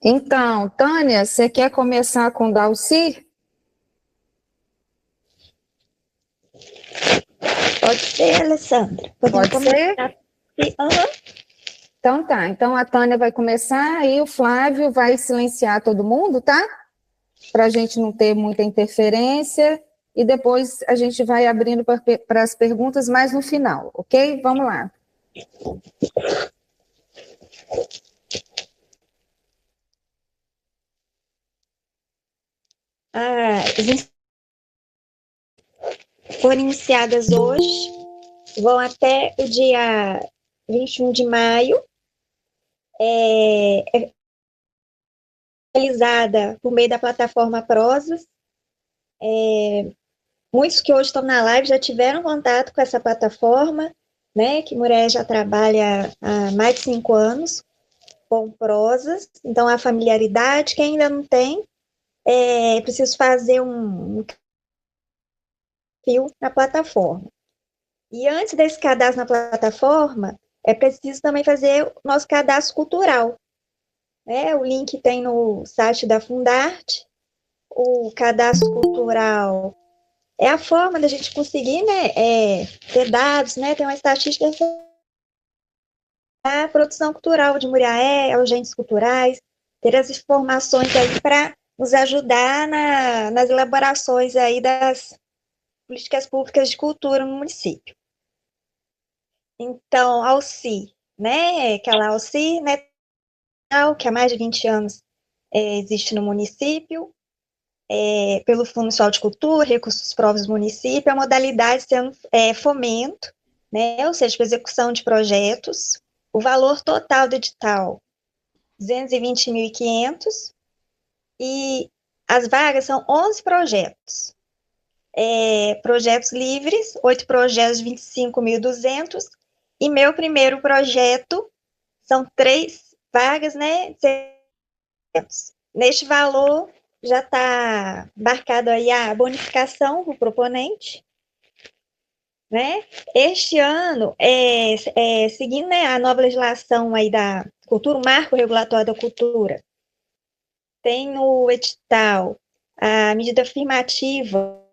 Então, Tânia, você quer começar com Dalci? Pode ser, Alessandra. Podemos Pode ser? começar. Aham. Então tá. Então a Tânia vai começar e o Flávio vai silenciar todo mundo, tá? Para a gente não ter muita interferência. E depois a gente vai abrindo para as perguntas mais no final, ok? Vamos lá. As inscrições foram iniciadas hoje, vão até o dia 21 de maio. É realizada por meio da plataforma Prozas. Muitos que hoje estão na live já tiveram contato com essa plataforma, né? Que Muré já trabalha há mais de 5 anos com prosas, então a familiaridade. Quem ainda não tem, é preciso fazer um perfil na plataforma. E antes desse cadastro na plataforma, é preciso também fazer o nosso cadastro cultural. Né? O link tem no site da Fundarte. O cadastro cultural é a forma da gente conseguir, né, ter dados, né, ter uma estatística da produção cultural de Muriaé, agentes culturais, ter as informações aí para nos ajudar nas elaborações aí das políticas públicas de cultura no município. Então, a Alci, né, aquela Alci, né, que há mais de 20 anos existe no município, pelo Fundo Municipal de Cultura, recursos próprios do município, a modalidade sendo fomento, né, ou seja, execução de projetos, o valor total do edital, 220.500, e as vagas são 11 projetos. Projetos livres, 8 projetos de 25.200, e meu primeiro projeto são 3 vagas, né? Neste valor já está marcado aí a bonificação do proponente, né? Este ano, seguindo, né, a nova legislação aí da cultura, o marco regulatório da cultura, tem no edital a medida afirmativa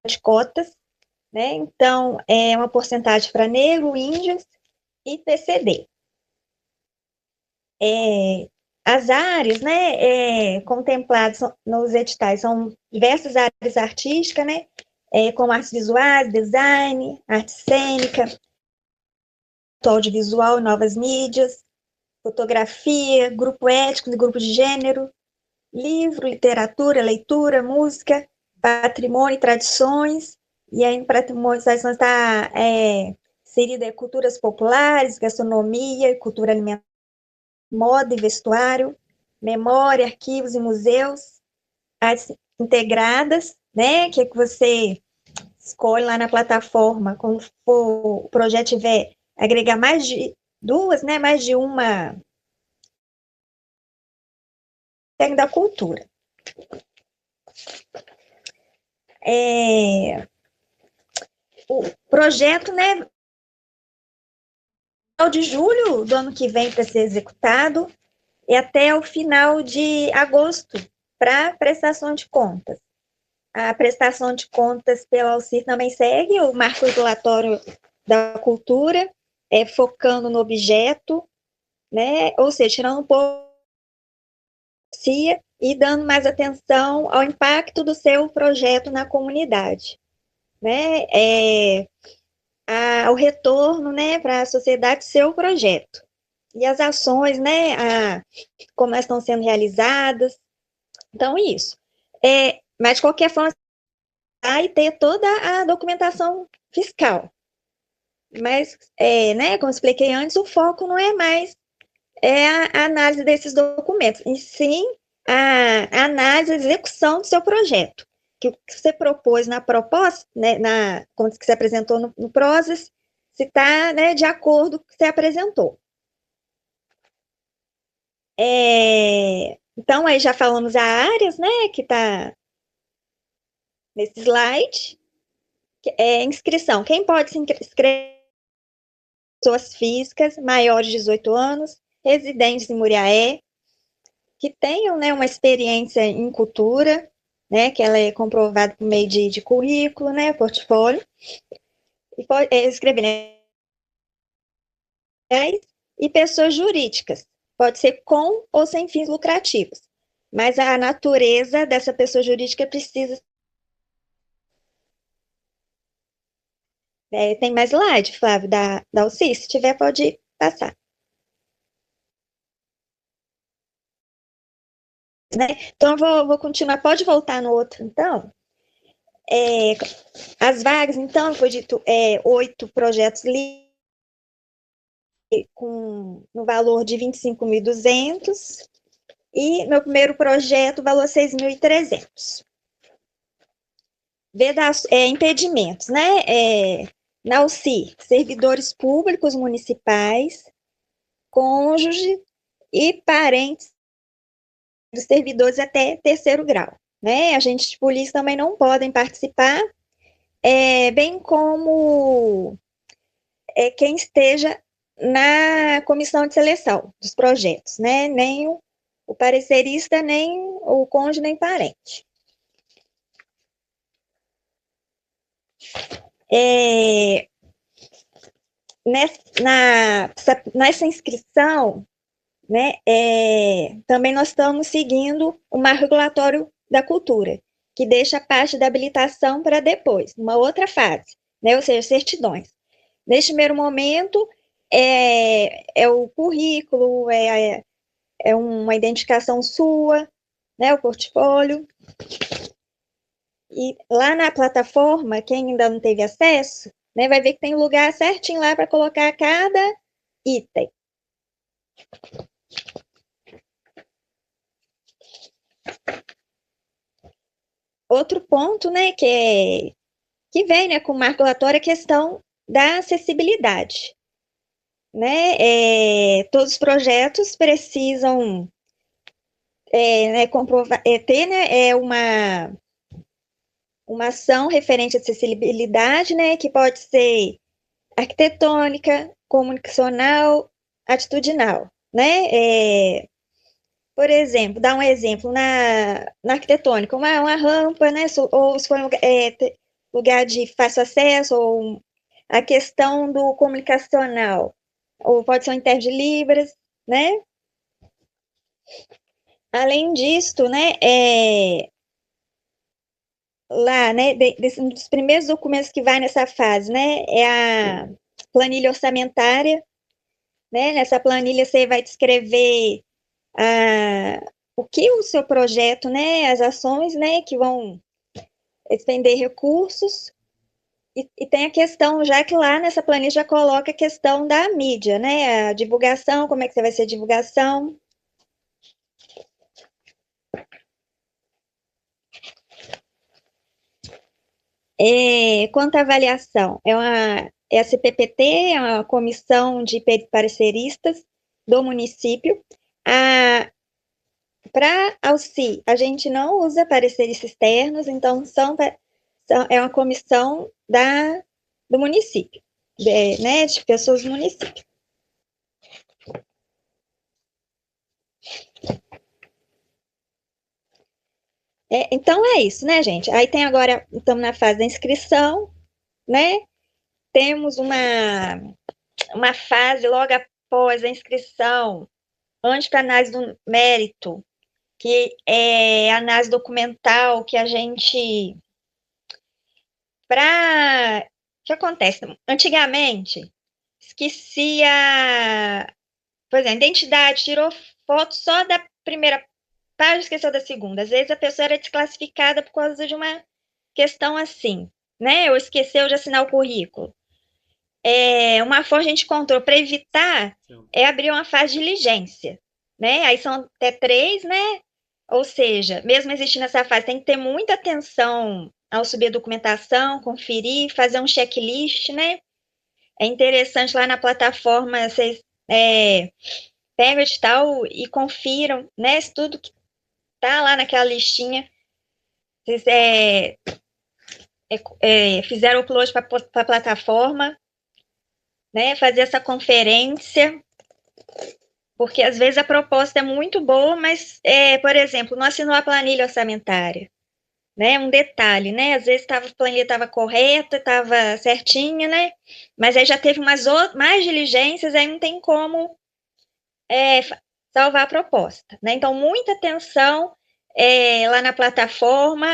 de cotas, né? Então, é uma porcentagem para negro, índios e PCD. As áreas, né, contempladas nos editais são diversas áreas artísticas, né, como artes visuais, design, arte cênica, audiovisual e novas mídias, fotografia, grupo étnico e grupo de gênero, livro, literatura, leitura, música, patrimônio e tradições. E aí, no patrimônio e tradições está inserida culturas populares, gastronomia, cultura alimentar, moda e vestuário, memória, arquivos e museus, artes integradas, né, que você escolhe lá na plataforma, quando for, o projeto tiver, agregar mais de duas, né, mais de uma da cultura. O projeto, né, de julho do ano que vem para ser executado e até o final de agosto para prestação de contas. A prestação de contas pela Alcir também segue o marco regulatório da cultura, focando no objeto, né? Ou seja, tirando um pouco e dando mais atenção ao impacto do seu projeto na comunidade, né? Ao retorno, né, para a sociedade do seu projeto. E as ações, né, como elas estão sendo realizadas. Então, isso. Mas, de qualquer forma, e ter toda a documentação fiscal. Mas, né, como expliquei antes, o foco não é mais a análise desses documentos, e sim a análise, a execução do seu projeto. Que o que você propôs na proposta, né, como que você apresentou no PROSAS, se está, né, de acordo com o que você apresentou. Então, aí já falamos as áreas, né, que está nesse slide. Inscrição. Quem pode se inscrever? Pessoas físicas, maiores de 18 anos, residentes em Muriaé, que tenham, né, uma experiência em cultura, né, que ela é comprovada por meio de currículo, né, portfólio, e pode escrever, né, e pessoas jurídicas, pode ser com ou sem fins lucrativos, mas a natureza dessa pessoa jurídica precisa. Tem mais slide, Flávio, da UCI, se tiver pode passar. Né? Então, vou continuar, pode voltar no outro, então. As vagas, então, foi dito, 8 projetos no valor de 25.200, e meu primeiro projeto, valor 6.300. Impedimentos, né? Na UCI, servidores públicos municipais, cônjuge e parentes dos servidores até terceiro grau, né? Agentes de polícia também não podem participar, bem como quem esteja na comissão de seleção dos projetos, né? Nem o parecerista, nem o cônjuge, nem parente. Nessa inscrição, né, também nós estamos seguindo o marco regulatório da cultura, que deixa a parte da habilitação para depois, uma outra fase, né, ou seja, certidões. Neste primeiro momento, o currículo, é uma identificação sua, né, o portfólio. E lá na plataforma, quem ainda não teve acesso, né, vai ver que tem um lugar certinho lá para colocar cada item. Outro ponto, né, que vem, né, com o marco regulatório, é a questão da acessibilidade. Né? Todos os projetos precisam né, ter, né, uma ação referente à acessibilidade, né, que pode ser arquitetônica, comunicacional, atitudinal, né? Por exemplo, dar um exemplo na arquitetônica, uma rampa, né, ou se for lugar de fácil acesso, ou a questão do comunicacional, ou pode ser um intérprete de Libras, né? Além disso, né, lá, né, um dos primeiros documentos que vai nessa fase, né, é a planilha orçamentária, né? Nessa planilha você vai descrever o que o seu projeto, né, as ações, né, que vão expender recursos, e tem a questão, já que lá nessa planilha já coloca a questão da mídia, né, a divulgação, como é que vai ser a divulgação. Quanto à avaliação, a CPPT, é uma comissão de pareceristas do município. Para a UCI, a gente não usa pareceres externos, então é uma comissão do município, né, de pessoas do município. Então é isso, né, gente? Aí tem agora, estamos na fase da inscrição, né? Temos uma fase logo após a inscrição, antes para análise do mérito, que é a análise documental, que a gente. O que acontece? Antigamente, esquecia. Por exemplo, identidade, tirou foto só da primeira página, esqueceu da segunda. Às vezes a pessoa era desclassificada por causa de uma questão assim, né? Ou esqueceu de assinar o currículo. Uma forma que a gente encontrou para evitar é abrir uma fase de diligência, né? Aí são até 3, né? Ou seja, mesmo existindo essa fase, tem que ter muita atenção ao subir a documentação, conferir, fazer um checklist, né? É interessante lá na plataforma, vocês pegam o edital e confiram, né? Se tudo que tá lá naquela listinha, vocês fizeram o upload para a plataforma, né? Fazer essa conferência. Porque às vezes a proposta é muito boa, mas, por exemplo, não assinou a planilha orçamentária, né? Um detalhe, né? Às vezes a planilha estava correta, estava certinha, né? Mas aí já teve mais diligências, aí não tem como salvar a proposta, né? Então, muita atenção lá na plataforma,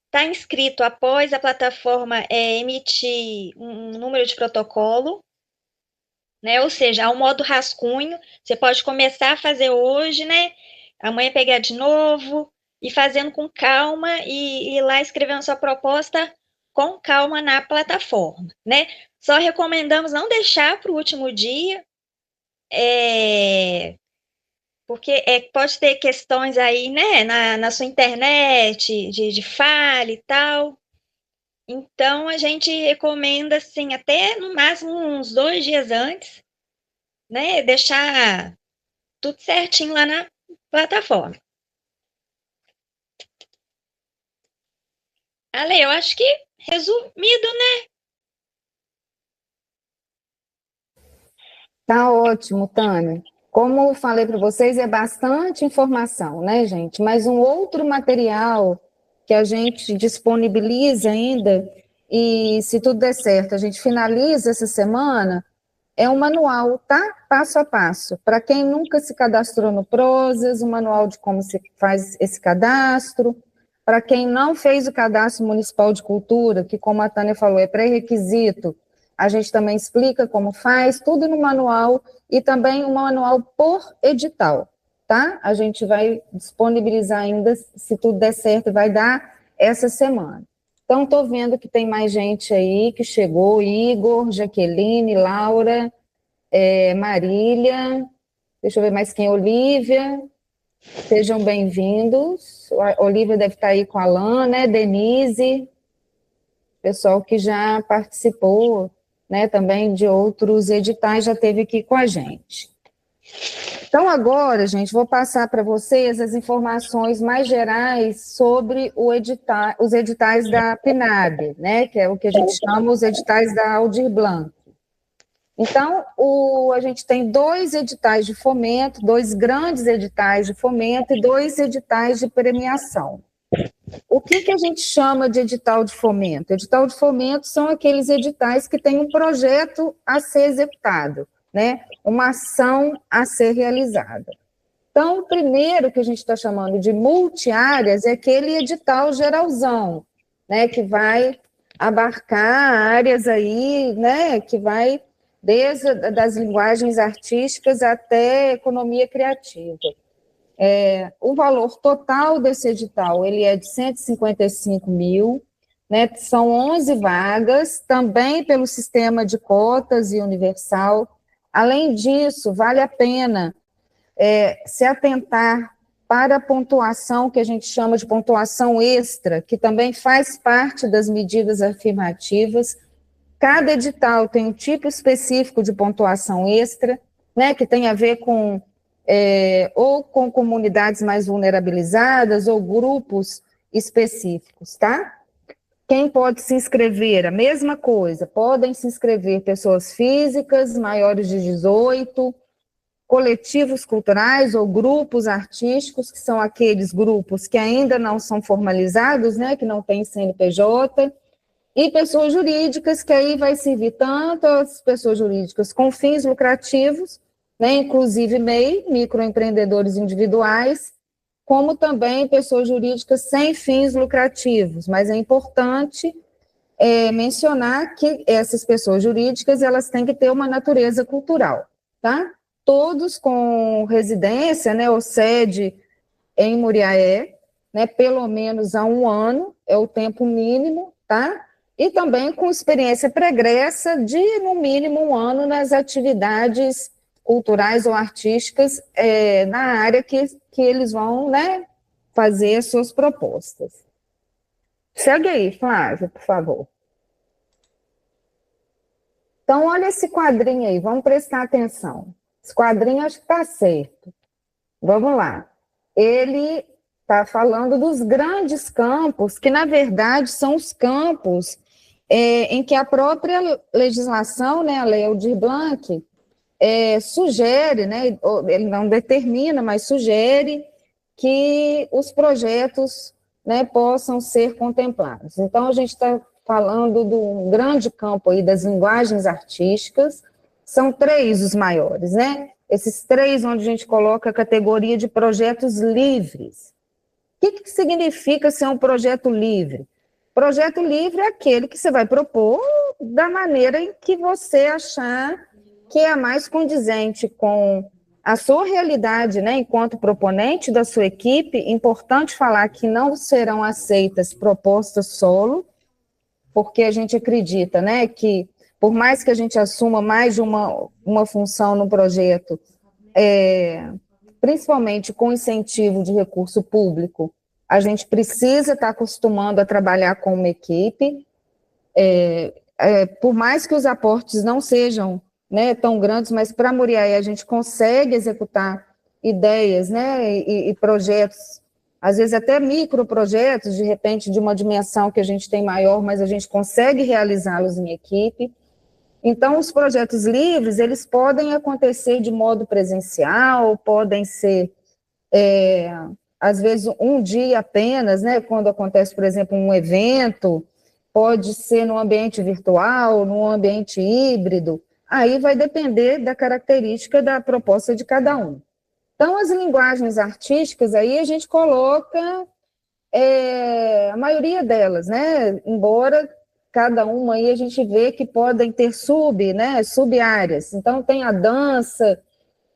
está inscrito após a plataforma emitir um número de protocolo, né? Ou seja, há um modo rascunho, você pode começar a fazer hoje, né? Amanhã pegar de novo, e fazendo com calma e ir lá escrevendo sua proposta com calma na plataforma, né? Só recomendamos não deixar para o último dia, porque pode ter questões aí, né, na sua internet, de falha e tal. Então, a gente recomenda, assim, até no máximo uns 2 dias antes, né, deixar tudo certinho lá na plataforma. Ale, eu acho que resumido, né? Tá ótimo, Tânia. Como eu falei para vocês, é bastante informação, né, gente? Mas um outro material que a gente disponibiliza ainda, e se tudo der certo, a gente finaliza essa semana, é um manual, tá? Passo a passo. Para quem nunca se cadastrou no Prozas, um manual de como se faz esse cadastro. Para quem não fez o cadastro municipal de cultura, que, como a Tânia falou, é pré-requisito, a gente também explica como faz, tudo no manual, e também um manual por edital, tá? A gente vai disponibilizar ainda, se tudo der certo, vai dar essa semana. Então, estou vendo que tem mais gente aí que chegou, Igor, Jaqueline, Laura, Marília, deixa eu ver mais quem, Olívia, sejam bem-vindos. A Olívia deve estar aí com a Alan, né, Denise, pessoal que já participou, né, também de outros editais, já esteve aqui com a gente. Então, agora, gente, vou passar para vocês as informações mais gerais sobre os editais da PNAD, né, que é o que a gente chama os editais da Aldir Blanc. Então, a gente tem 2 editais de fomento, 2 grandes editais de fomento e 2 editais de premiação. O que a gente chama de edital de fomento? Edital de fomento são aqueles editais que têm um projeto a ser executado, né? Uma ação a ser realizada. Então, o primeiro que a gente está chamando de multiáreas é aquele edital geralzão, né? Que vai abarcar áreas aí, né? Que vai desde das linguagens artísticas até economia criativa. O valor total desse edital, ele é de 155 mil, né, são 11 vagas, também pelo sistema de cotas e universal. Além disso, vale a pena se atentar para a pontuação, que a gente chama de pontuação extra, que também faz parte das medidas afirmativas. Cada edital tem um tipo específico de pontuação extra, né, que tem a ver com ou com comunidades mais vulnerabilizadas ou grupos específicos, tá? Quem pode se inscrever? A mesma coisa, podem se inscrever pessoas físicas, maiores de 18, coletivos culturais ou grupos artísticos, que são aqueles grupos que ainda não são formalizados, né, que não têm CNPJ, e pessoas jurídicas, que aí vai servir tanto as pessoas jurídicas com fins lucrativos, né, inclusive MEI, microempreendedores individuais, como também pessoas jurídicas sem fins lucrativos. Mas é importante mencionar que essas pessoas jurídicas, elas têm que ter uma natureza cultural, tá? Todos com residência, né, ou sede em Muriaé, né, pelo menos há 1 ano, é o tempo mínimo, tá? E também com experiência pregressa de, no mínimo, 1 ano nas atividades culturais ou artísticas na área que eles vão, né, fazer as suas propostas. Segue aí, Flávia, por favor. Então, olha esse quadrinho aí, vamos prestar atenção. Esse quadrinho acho que está certo. Vamos lá. Ele está falando dos grandes campos, que, na verdade, são os campos em que a própria legislação, né, a Lei Aldir Blanc, sugere, né, ele não determina, mas sugere que os projetos, né, possam ser contemplados. Então, a gente está falando de um grande campo aí das linguagens artísticas, são 3 os maiores, né? Esses 3 onde a gente coloca a categoria de projetos livres. O que significa ser um projeto livre? Projeto livre é aquele que você vai propor da maneira em que você achar que é a mais condizente com a sua realidade, né, enquanto proponente da sua equipe. Importante falar que não serão aceitas propostas solo, porque a gente acredita, né, que por mais que a gente assuma mais de uma função no projeto, principalmente com incentivo de recurso público, a gente precisa estar acostumando a trabalhar com uma equipe, por mais que os aportes não sejam, né, tão grandes, mas para a Muriaé a gente consegue executar ideias, né, e projetos, às vezes até microprojetos, de repente de uma dimensão que a gente tem maior, mas a gente consegue realizá-los em equipe. Então, os projetos livres, eles podem acontecer de modo presencial, podem ser, às vezes, um dia apenas, né, quando acontece, por exemplo, um evento, pode ser no ambiente virtual, no ambiente híbrido, aí vai depender da característica da proposta de cada um. Então, as linguagens artísticas, aí a gente coloca a maioria delas, né, embora cada uma aí a gente vê que podem ter sub-áreas. Então, tem a dança,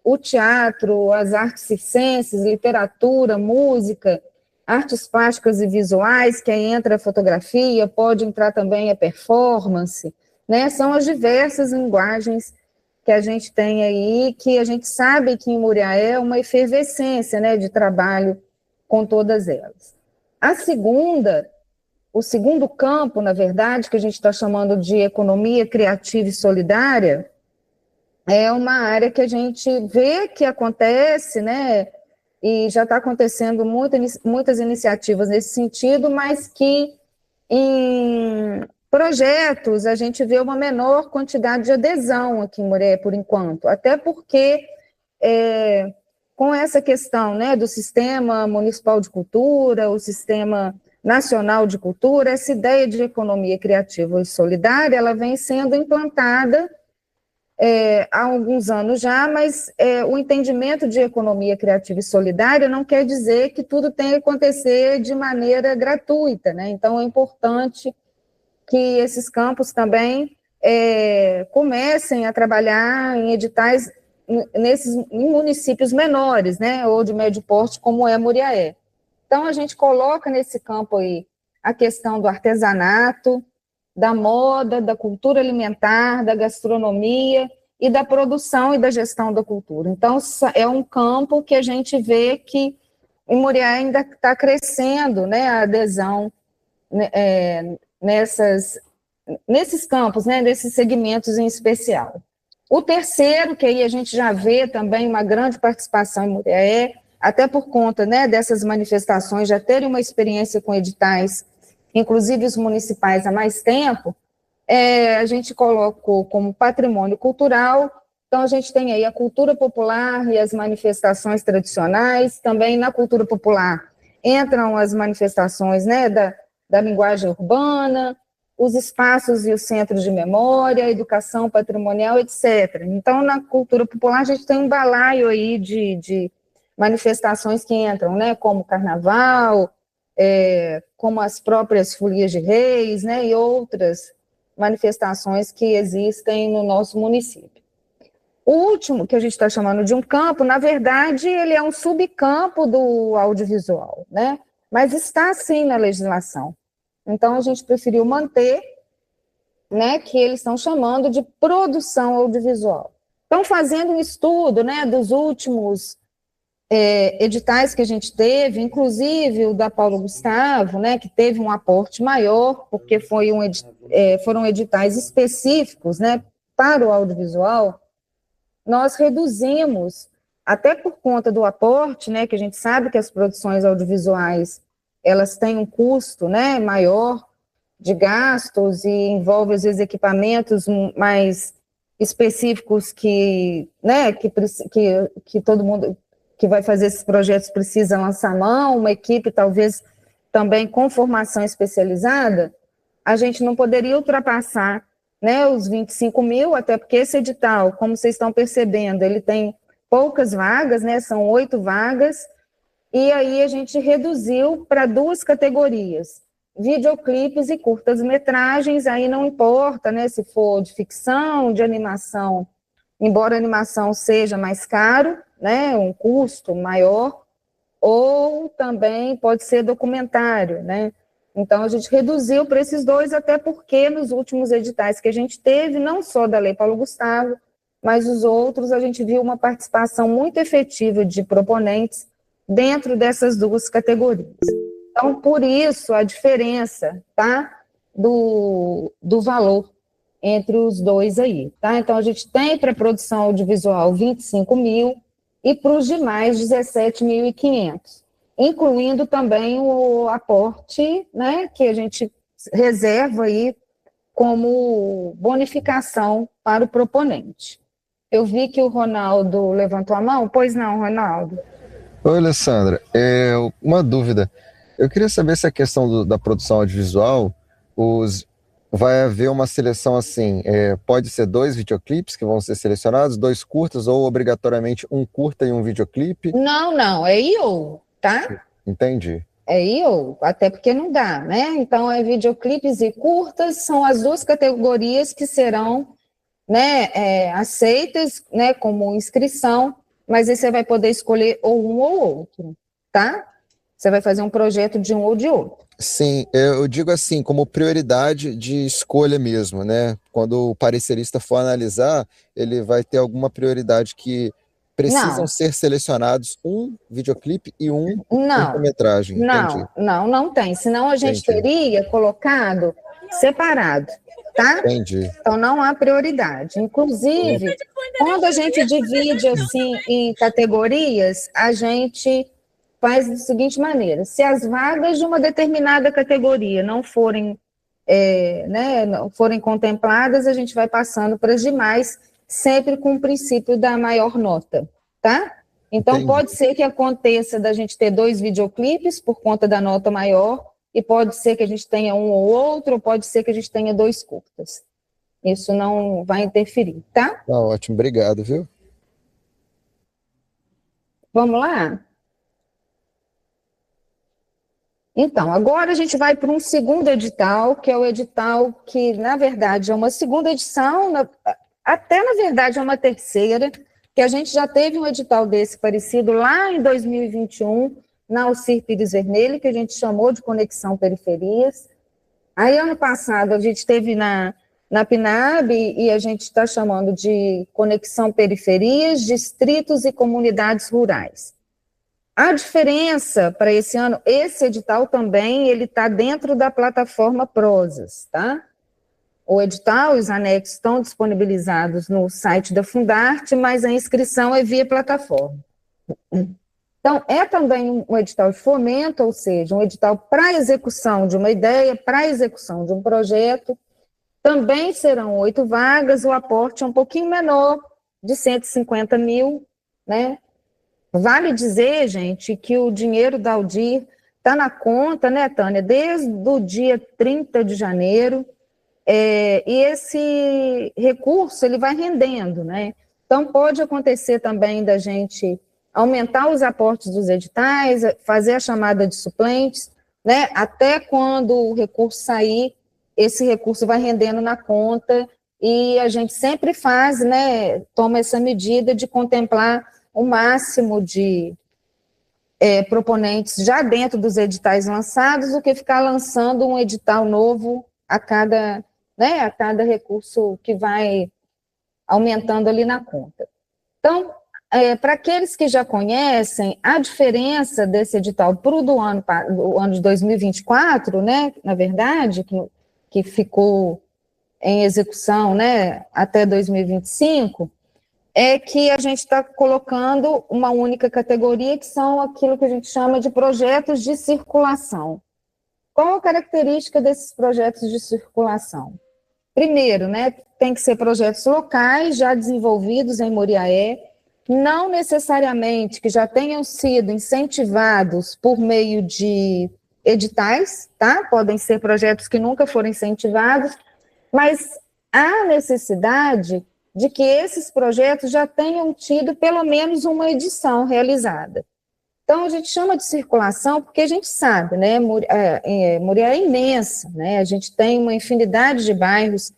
o teatro, as artes circenses, literatura, música, artes plásticas e visuais, que aí entra a fotografia, pode entrar também a performance, né? São as diversas linguagens que a gente tem aí, que a gente sabe que em Muriaé é uma efervescência, né, de trabalho com todas elas. O segundo campo, na verdade, que a gente está chamando de economia criativa e solidária, é uma área que a gente vê que acontece, né, e já está acontecendo muitas iniciativas nesse sentido, mas que em projetos a gente vê uma menor quantidade de adesão aqui em Muriaé, por enquanto, até porque com essa questão, né, do sistema municipal de cultura, o sistema nacional de cultura, essa ideia de economia criativa e solidária, ela vem sendo implantada há alguns anos já, mas o entendimento de economia criativa e solidária não quer dizer que tudo tenha que acontecer de maneira gratuita, né? Então, é importante que esses campos também comecem a trabalhar em editais em municípios menores, né, ou de médio porte, como é Muriaé. Então, a gente coloca nesse campo aí a questão do artesanato, da moda, da cultura alimentar, da gastronomia e da produção e da gestão da cultura. Então, é um campo que a gente vê que em Muriaé ainda está crescendo, né, a adesão nesses campos, né, nesses segmentos em especial. O terceiro, que aí a gente já vê também uma grande participação em Muriaé, até por conta, né, dessas manifestações já terem uma experiência com editais, inclusive os municipais há mais tempo, a gente colocou como patrimônio cultural. Então, a gente tem aí a cultura popular e as manifestações tradicionais. Também na cultura popular entram as manifestações, né, da linguagem urbana, os espaços e os centros de memória, educação patrimonial, etc. Então, na cultura popular, a gente tem um balaio aí de manifestações que entram, né, como carnaval, como as próprias folias de reis, né, e outras manifestações que existem no nosso município. O último, que a gente está chamando de um campo, na verdade, ele é um subcampo do audiovisual, né, mas está, sim, na legislação. Então, a gente preferiu manter, né, que eles estão chamando de produção audiovisual. Então, fazendo um estudo, né, dos últimos editais que a gente teve, inclusive o da Paulo Gustavo, né, que teve um aporte maior, porque foram editais específicos, né, para o audiovisual. Nós reduzimos, até por conta do aporte, né, que a gente sabe que as produções audiovisuais elas têm um custo, né, maior de gastos e envolve, às vezes, equipamentos mais específicos que, né, que todo mundo que vai fazer esses projetos precisa lançar mão, uma equipe talvez também com formação especializada, a gente não poderia ultrapassar, né, os 25 mil, até porque esse edital, como vocês estão percebendo, ele tem poucas vagas, né, são 8 vagas, e aí a gente reduziu para 2 categorias, videoclipes e curtas-metragens, aí não importa, né, se for de ficção, de animação, embora a animação seja mais caro, né, um custo maior, ou também pode ser documentário, né? Então, a gente reduziu para esses 2, até porque nos últimos editais que a gente teve, não só da Lei Paulo Gustavo, mas os outros, a gente viu uma participação muito efetiva de proponentes dentro dessas 2 categorias. Então, por isso, a diferença, tá, do valor entre os 2 aí, tá? Então, a gente tem para produção audiovisual 25 mil, e para os demais 17.500, incluindo também o aporte, né, que a gente reserva aí como bonificação para o proponente. Eu vi que o Ronaldo levantou a mão, pois não, Ronaldo? Oi, Alessandra. Uma dúvida. Eu queria saber se a questão da produção audiovisual, vai haver uma seleção assim, pode ser 2 videoclipes que vão ser selecionados, 2 curtas, ou obrigatoriamente um curta e um videoclipe? Não, é I/O, tá? Entendi. É I/O, até porque não dá, né? Então, videoclipes e curtas são as 2 categorias que serão, né, aceitas, né, como inscrição, mas aí você vai poder escolher ou um ou outro, tá? Você vai fazer um projeto de um ou de outro. Sim, eu digo assim, como prioridade de escolha mesmo, né? Quando o parecerista for analisar, ele vai ter alguma prioridade que precisam Não, ser selecionados um videoclipe e um não, curta-metragem. Entendi, não tem. Senão a gente entendi, teria colocado separado, tá? entendi. Então não há prioridade. Inclusive, quando a gente divide assim em categorias, a gente faz da seguinte maneira: se as vagas de uma determinada categoria não forem, né, não forem contempladas, a gente vai passando para as demais, sempre com o princípio da maior nota, tá? Então, Entendi. pode ser que aconteça da gente ter 2 videoclipes por conta da nota maior, e pode ser que a gente tenha um ou outro, ou pode ser que a gente tenha 2 curtas. Isso não vai interferir, tá? Tá ótimo, obrigado, viu? Vamos lá? Então, agora a gente vai para um segundo edital, que é o edital que, na verdade, é uma segunda edição, até, na verdade, é uma terceira, que a gente já teve um edital desse parecido lá em 2021, na Alcir Pires Vermelho, que a gente chamou de Conexão Periferias. Aí, ano passado, a gente teve na PNAB, e a gente está chamando de Conexão Periferias, Distritos e Comunidades Rurais. A diferença para esse ano, esse edital também, ele está dentro da plataforma Prozas, tá? O edital e os anexos estão disponibilizados no site da Fundarte, mas a inscrição é via plataforma. Então, é também um edital de fomento, ou seja, um edital para execução de uma ideia, para execução de um projeto. Também serão 8 vagas, o aporte é um pouquinho menor, de 150 mil, né? Vale dizer, gente, que o dinheiro da Aldir está na conta, né, Tânia, desde o dia 30 de janeiro, e esse recurso, ele vai rendendo, né? Então, pode acontecer também da gente aumentar os aportes dos editais, fazer a chamada de suplentes, né? Até quando o recurso sair, esse recurso vai rendendo na conta, e a gente sempre faz, né, toma essa medida de contemplar o máximo de proponentes já dentro dos editais lançados, do que ficar lançando um edital novo a cada, né, a cada recurso que vai aumentando ali na conta. Então, para aqueles que já conhecem, a diferença desse edital para o do ano de 2024, né, na verdade, que ficou em execução, né, até 2025, é que a gente está colocando uma única categoria, que são aquilo que a gente chama de projetos de circulação. Qual a característica desses projetos de circulação? primeiro, né, tem que ser projetos locais já desenvolvidos em Muriaé, não necessariamente que já tenham sido incentivados por meio de editais, tá? Podem ser projetos que nunca foram incentivados, mas há necessidade de que esses projetos já tenham tido pelo menos uma edição realizada. Então, a gente chama de circulação porque a gente sabe, né, Muriaé é imensa, né, a gente tem uma infinidade de bairros,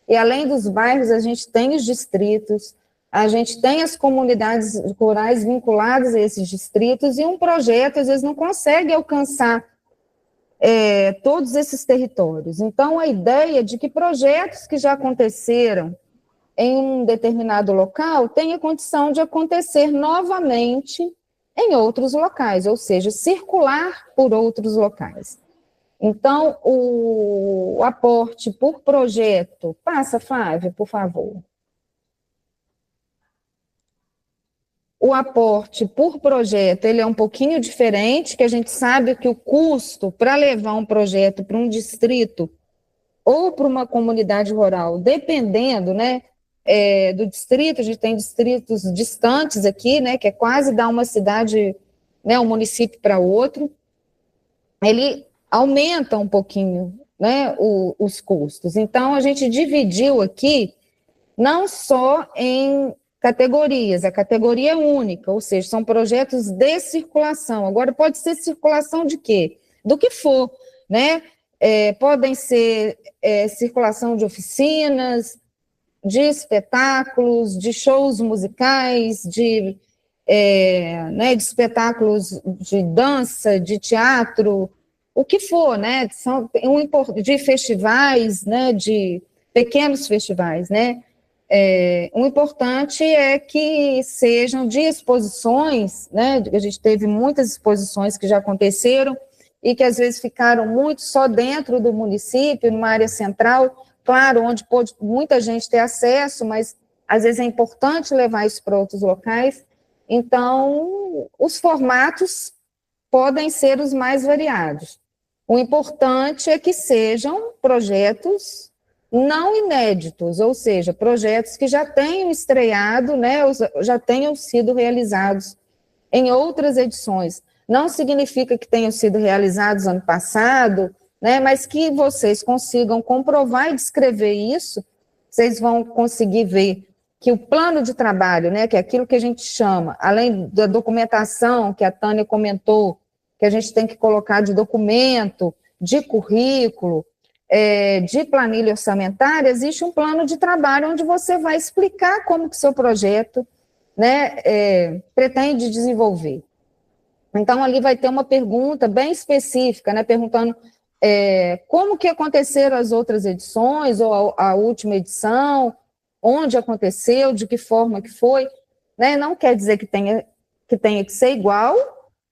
e além dos bairros, a gente tem os distritos, a gente tem as comunidades rurais vinculadas a esses distritos, e um projeto, às vezes, não consegue alcançar todos esses territórios. Então, a ideia de que projetos que já aconteceram em um determinado local tenha condição de acontecer novamente em outros locais, ou seja, circular por outros locais. Então, o aporte por projeto, passa, Flávia, por favor. O aporte por projeto, ele é um pouquinho diferente, que a gente sabe que o custo para levar um projeto para um distrito ou para uma comunidade rural, dependendo, né, do distrito, a gente tem distritos distantes aqui, né, que é quase dar uma cidade, né, um município para outro, ele aumenta um pouquinho, né, os custos. Então, a gente dividiu aqui, não só em categorias, a categoria é única, ou seja, são projetos de circulação. Agora, pode ser circulação de quê? Do que for, né? Podem ser circulação de oficinas, de espetáculos, de shows musicais, né, de espetáculos de dança, de teatro, o que for, né? De festivais, né? De pequenos festivais, né? O importante é que sejam de exposições, né? A gente teve muitas exposições que já aconteceram e que às vezes ficaram muito só dentro do município, numa área central, claro, onde pôde muita gente ter acesso, mas às vezes é importante levar isso para outros locais. Então, os formatos podem ser os mais variados. O importante é que sejam projetos não inéditos, ou seja, projetos que já tenham estreado, né, já tenham sido realizados em outras edições. Não significa que tenham sido realizados ano passado, né, mas que vocês consigam comprovar e descrever isso, vocês vão conseguir ver que o plano de trabalho, né, que é aquilo que a gente chama, além da documentação que a Tânia comentou, que a gente tem que colocar de documento, de currículo, de planilha orçamentária, existe um plano de trabalho onde você vai explicar como que seu projeto, né, pretende desenvolver. Então, ali vai ter uma pergunta bem específica, né, perguntando como que aconteceram as outras edições, ou a última edição, onde aconteceu, de que forma que foi, né, não quer dizer que tenha que ser igual,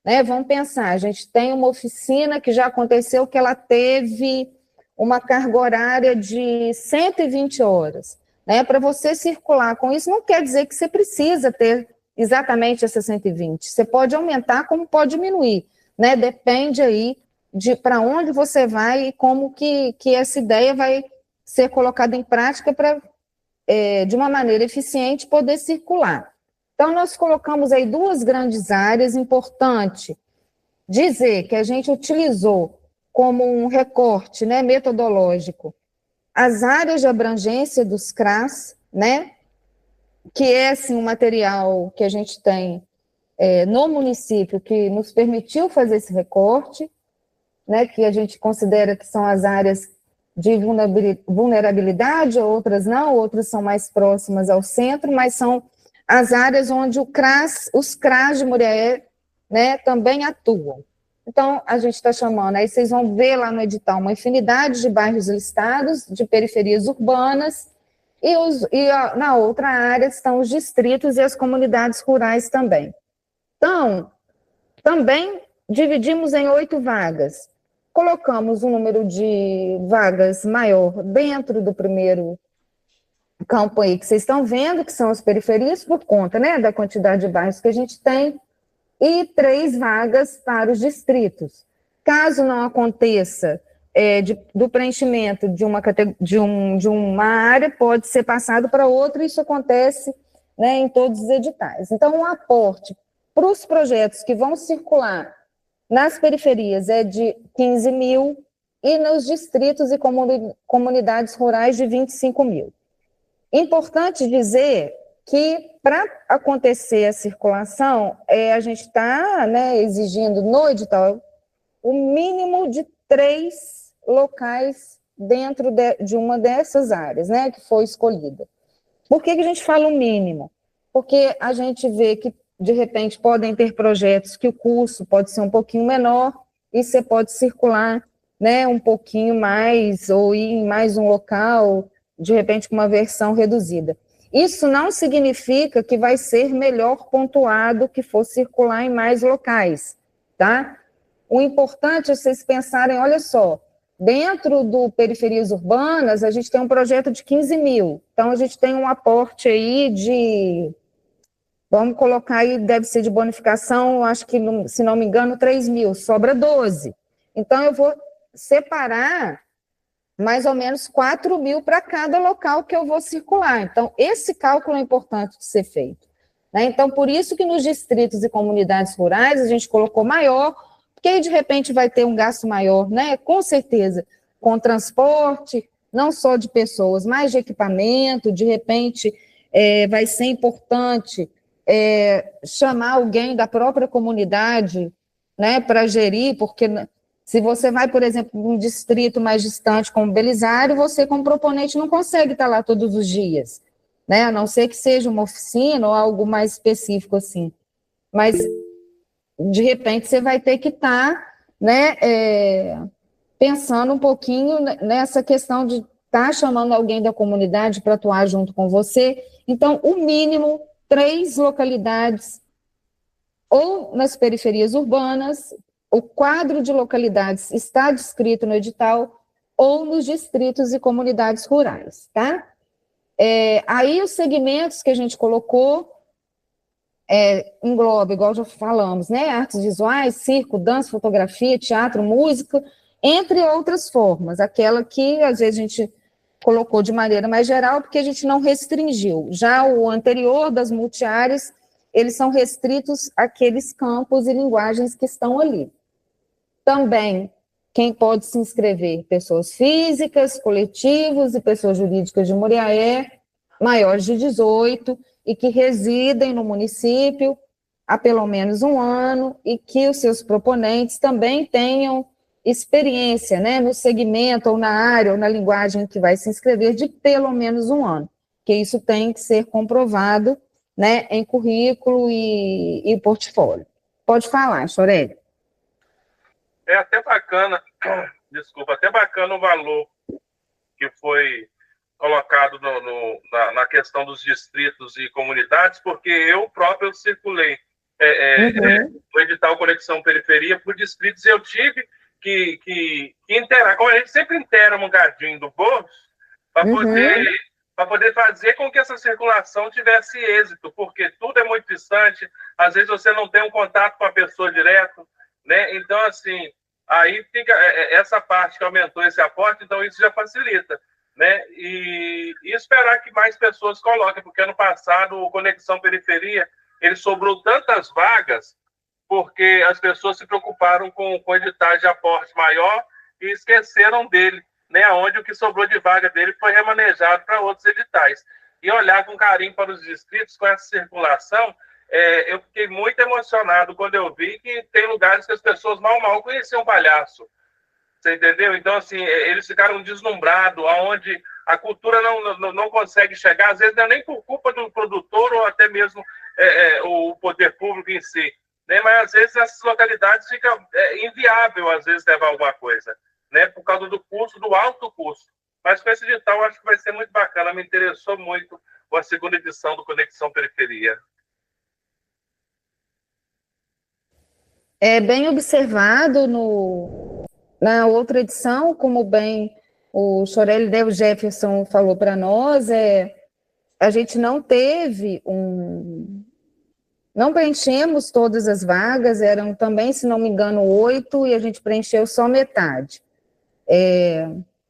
né, vamos pensar, a gente tem uma oficina que já aconteceu que ela teve uma carga horária de 120 horas, né, para você circular com isso, não quer dizer que você precisa ter exatamente essas 120, você pode aumentar como pode diminuir, né, depende aí de para onde você vai e como que essa ideia vai ser colocada em prática para, de uma maneira eficiente, poder circular. Então, nós colocamos aí duas grandes áreas, importante dizer que a gente utilizou como um recorte, né, metodológico, as áreas de abrangência dos CRAS, né, que é, assim, um material que a gente tem no município que nos permitiu fazer esse recorte, né, que a gente considera que são as áreas de vulnerabilidade, outras não, outras são mais próximas ao centro, mas são as áreas onde os CRAS de Muriaé, né, também atuam. Então, a gente está chamando, aí vocês vão ver lá no edital uma infinidade de bairros listados, de periferias urbanas, e na outra área estão os distritos e as comunidades rurais também. Então, também dividimos em 8 vagas. Colocamos um número de vagas maior dentro do primeiro campo aí que vocês estão vendo, que são as periferias, por conta, né, da quantidade de bairros que a gente tem, e 3 vagas para os distritos. Caso não aconteça do preenchimento de uma área pode ser passado para outra, e isso acontece, né, em todos os editais. Então, o aporte para os projetos que vão circular nas periferias é de 15 mil, e nos distritos e comunidades rurais de 25 mil. Importante dizer que, para acontecer a circulação, a gente está, né, exigindo no edital o mínimo de 3 locais dentro de uma dessas áreas, né, que foi escolhida. Por que a gente fala o mínimo? Porque a gente vê que, de repente, podem ter projetos que o custo pode ser um pouquinho menor, e você pode circular, né, um pouquinho mais, ou ir em mais um local, de repente com uma versão reduzida. Isso não significa que vai ser melhor pontuado que for circular em mais locais, tá? O importante é vocês pensarem, olha só, dentro do Periferias Urbanas, a gente tem um projeto de 15 mil, então a gente tem um aporte aí de, vamos colocar aí, deve ser de bonificação, acho que, se não me engano, 3 mil, sobra 12. Então, eu vou separar mais ou menos 4 mil para cada local que eu vou circular. Então, esse cálculo é importante de ser feito, né? Então, por isso que nos distritos e comunidades rurais a gente colocou maior, porque aí, de repente, vai ter um gasto maior, né? Com certeza, com transporte, não só de pessoas, mas de equipamento, de repente, vai ser importante chamar alguém da própria comunidade, né, para gerir, porque se você vai, por exemplo, num distrito mais distante, como Belisário, você, como proponente, não consegue estar lá todos os dias, né? A não ser que seja uma oficina ou algo mais específico assim. Mas, de repente, você vai ter que estar, né, pensando um pouquinho nessa questão de estar chamando alguém da comunidade para atuar junto com você. Então, o mínimo, 3 localidades, ou nas periferias urbanas. O quadro de localidades está descrito no edital, ou nos distritos e comunidades rurais, tá? Aí os segmentos que a gente colocou engloba, igual já falamos, né? Artes visuais, circo, dança, fotografia, teatro, música, entre outras formas. Aquela que, às vezes, a gente colocou de maneira mais geral, porque a gente não restringiu. Já o anterior, das multiáreas, eles são restritos àqueles campos e linguagens que estão ali. Também, quem pode se inscrever? Pessoas físicas, coletivos e pessoas jurídicas de Muriaé, maiores de 18, e que residem no município há pelo menos um ano, e que os seus proponentes também tenham experiência, né, no segmento, ou na área, ou na linguagem que vai se inscrever, de pelo menos um ano, que isso tem que ser comprovado, né, em currículo e portfólio. Pode falar, Chorelli. É até bacana, desculpa, até bacana o valor que foi colocado na questão dos distritos e comunidades, porque eu próprio circulei o edital Conexão Periferia por distritos, e eu tive que interar, como a gente sempre inteira um gadinho do bolso, para poder fazer com que essa circulação tivesse êxito, porque tudo é muito distante, às vezes você não tem um contato com a pessoa direto, né? Então, assim, aí fica essa parte que aumentou esse aporte, então isso já facilita, né? E esperar que mais pessoas coloquem, porque ano passado o Conexão Periferia, ele sobrou tantas vagas, porque as pessoas se preocuparam com editais de aporte maior e esqueceram dele, né? Onde o que sobrou de vaga dele foi remanejado para outros editais. E olhar com carinho para os distritos com essa circulação, eu fiquei muito emocionado quando eu vi que tem lugares que as pessoas mal conheciam palhaço. Você entendeu? Então, assim, eles ficaram deslumbrados, aonde a cultura não consegue chegar, às vezes não é nem por culpa do produtor ou até mesmo o poder público em si, né? Mas às vezes essas localidades fica inviável, às vezes, levar alguma coisa, né? Por causa do custo, do alto custo. Mas com esse edital, eu acho que vai ser muito bacana, me interessou muito a segunda edição do Conexão Periferia. É bem observado na outra edição, como bem o Chorelli, o Jefferson falou para nós, a gente não teve não preenchemos todas as vagas, eram também, se não me engano, 8, e a gente preencheu só metade.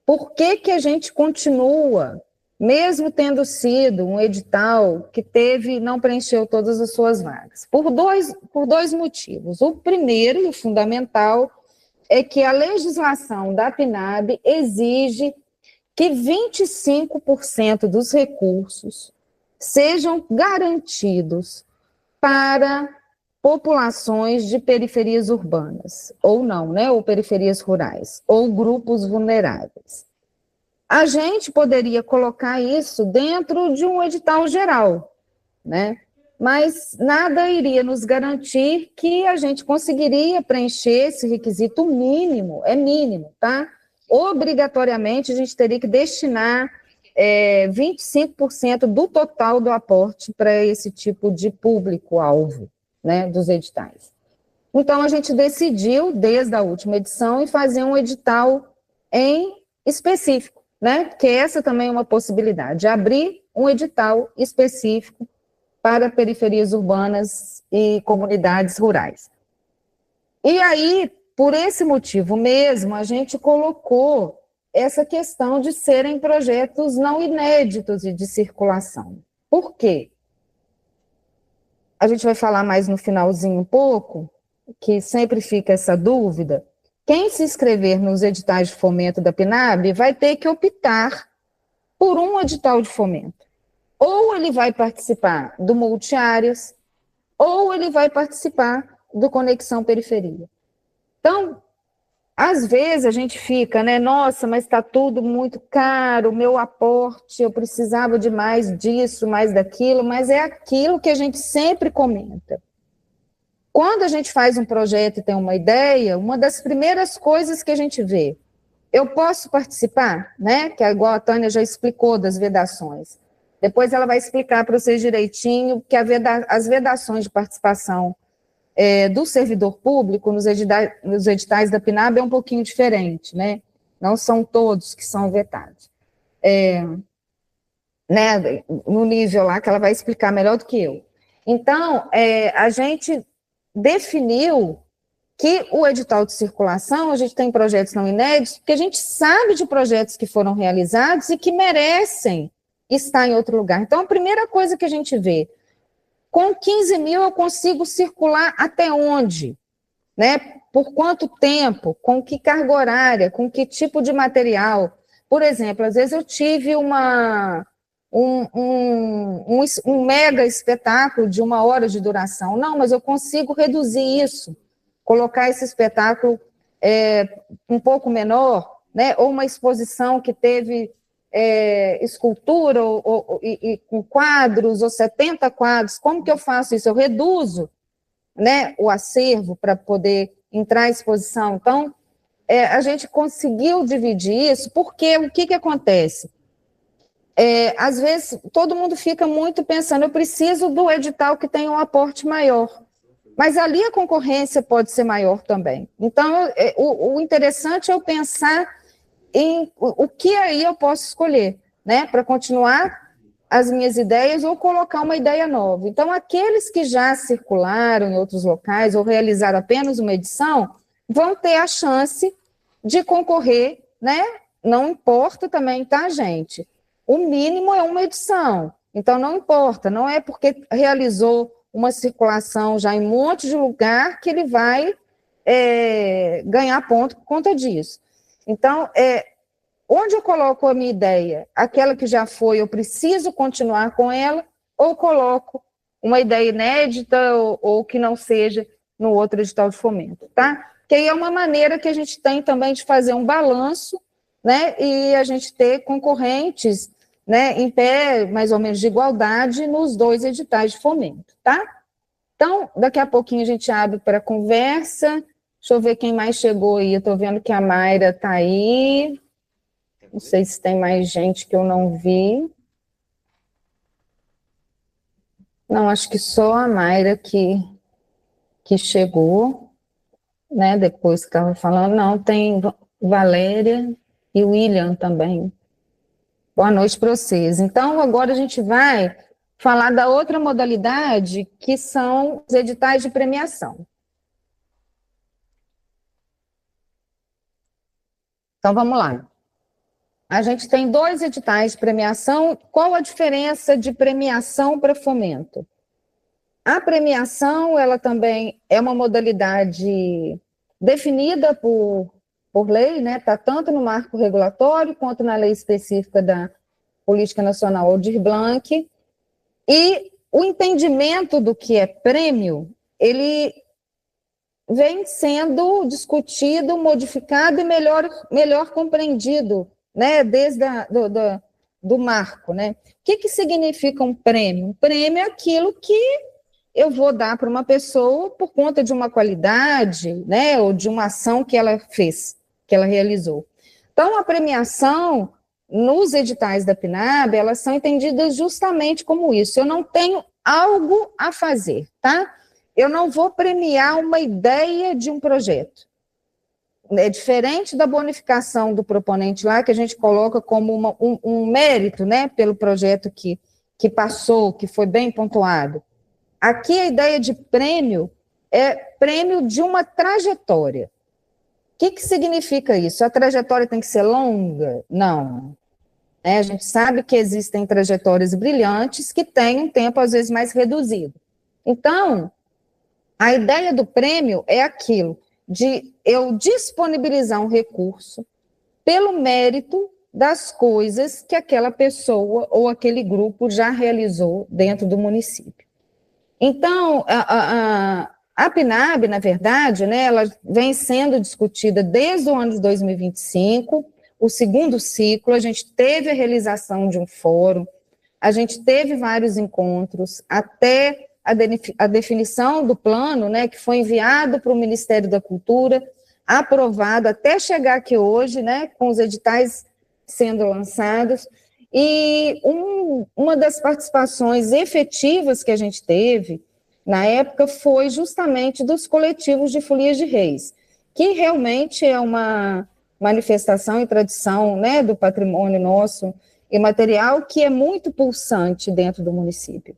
Por que que a gente continua, mesmo tendo sido um edital que não preencheu todas as suas vagas? Por dois motivos. O primeiro e o fundamental é que a legislação da PNAB exige que 25% dos recursos sejam garantidos para populações de periferias urbanas, ou não, né? Ou periferias rurais, ou grupos vulneráveis. A gente poderia colocar isso dentro de um edital geral, né? Mas nada iria nos garantir que a gente conseguiria preencher esse requisito mínimo, é mínimo, tá? Obrigatoriamente, a gente teria que destinar 25% do total do aporte para esse tipo de público-alvo, né, dos editais. Então, a gente decidiu, desde a última edição, fazer um edital em específico, né, que essa também é uma possibilidade, abrir um edital específico para periferias urbanas e comunidades rurais. E aí, por esse motivo mesmo, a gente colocou essa questão de serem projetos não inéditos e de circulação. Por quê? A gente vai falar mais no finalzinho um pouco, que sempre fica essa dúvida. Quem se inscrever nos editais de fomento da PNAB vai ter que optar por um edital de fomento. Ou ele vai participar do multiáreas, ou ele vai participar do Conexão Periferia. Então, às vezes a gente fica, né, nossa, mas está tudo muito caro, o meu aporte, eu precisava de mais disso, mais daquilo, mas é aquilo que a gente sempre comenta. Quando a gente faz um projeto e tem uma ideia, uma das primeiras coisas que a gente vê, eu posso participar, né, que é igual a Tânia já explicou das vedações. Depois ela vai explicar para vocês direitinho que as vedações de participação do servidor público nos editais da PNAB é um pouquinho diferente, né? Não são todos que são vetados. Né, no nível lá que ela vai explicar melhor do que eu. Então, a gente definiu que o edital de circulação, a gente tem projetos não inéditos, porque a gente sabe de projetos que foram realizados e que merecem estar em outro lugar. Então, a primeira coisa que a gente vê, com 15 mil eu consigo circular até onde? Né? Por quanto tempo? Com que carga horária? Com que tipo de material? Por exemplo, às vezes eu tive um mega espetáculo de 1 hora de duração. Não, mas eu consigo reduzir isso, colocar esse espetáculo um pouco menor, né? Ou uma exposição que teve escultura e com quadros, ou 70 quadros, como que eu faço isso? Eu reduzo, né, o acervo para poder entrar em exposição. Então, a gente conseguiu dividir isso, porque o que acontece? Às vezes, todo mundo fica muito pensando, eu preciso do edital que tenha um aporte maior, mas ali a concorrência pode ser maior também. Então, o interessante é eu pensar em o que aí eu posso escolher, né, para continuar as minhas ideias ou colocar uma ideia nova. Então, aqueles que já circularam em outros locais ou realizaram apenas uma edição, vão ter a chance de concorrer, né, não importa também, tá, gente? O mínimo é uma edição, então não importa, não é porque realizou uma circulação já em um monte de lugar que ele vai ganhar ponto por conta disso. Então, onde eu coloco a minha ideia? Aquela que já foi, eu preciso continuar com ela, ou coloco uma ideia inédita, ou que não seja no outro edital de fomento, tá? Que aí é uma maneira que a gente tem também de fazer um balanço, né, e a gente ter concorrentes, né, em pé, mais ou menos, de igualdade nos 2 editais de fomento, tá? Então, daqui a pouquinho a gente abre para conversa. Deixa eu ver quem mais chegou aí. Eu estou vendo que a Mayra está aí. Não sei se tem mais gente que eu não vi. Não, acho que só a Mayra que chegou, né? Depois que estava falando. Não, tem Valéria e William também. Boa noite para vocês. Então, agora a gente vai falar da outra modalidade, que são os editais de premiação. Então, vamos lá. A gente tem 2 editais de premiação. Qual a diferença de premiação para fomento? A premiação, ela também é uma modalidade definida por lei, né? Está tanto no marco regulatório quanto na lei específica da Política Nacional Aldir Blanc. E o entendimento do que é prêmio, ele vem sendo discutido, modificado e melhor compreendido, né, desde do marco, né? O que significa um prêmio? Um prêmio é aquilo que eu vou dar para uma pessoa por conta de uma qualidade, né, ou de uma ação que ela fez, que ela realizou. Então, a premiação, nos editais da PNAB, elas são entendidas justamente como isso. Eu não tenho algo a fazer, tá? Eu não vou premiar uma ideia de um projeto. É diferente da bonificação do proponente lá, que a gente coloca como um mérito, né, pelo projeto que passou, que foi bem pontuado. Aqui a ideia de prêmio é prêmio de uma trajetória. O que significa isso? A trajetória tem que ser longa? Não. A gente sabe que existem trajetórias brilhantes que têm um tempo, às vezes, mais reduzido. Então, a ideia do prêmio é aquilo de eu disponibilizar um recurso pelo mérito das coisas que aquela pessoa ou aquele grupo já realizou dentro do município. Então, a PNAB, na verdade, né, ela vem sendo discutida desde o ano de 2025, o segundo ciclo. A gente teve a realização de um fórum, a gente teve vários encontros, até a definição do plano, né, que foi enviado para o Ministério da Cultura, aprovado, até chegar aqui hoje, né, com os editais sendo lançados. E uma das participações efetivas que a gente teve, na época, foi justamente dos coletivos de folias de reis, que realmente é uma manifestação e tradição, né, do patrimônio nosso imaterial, que é muito pulsante dentro do município.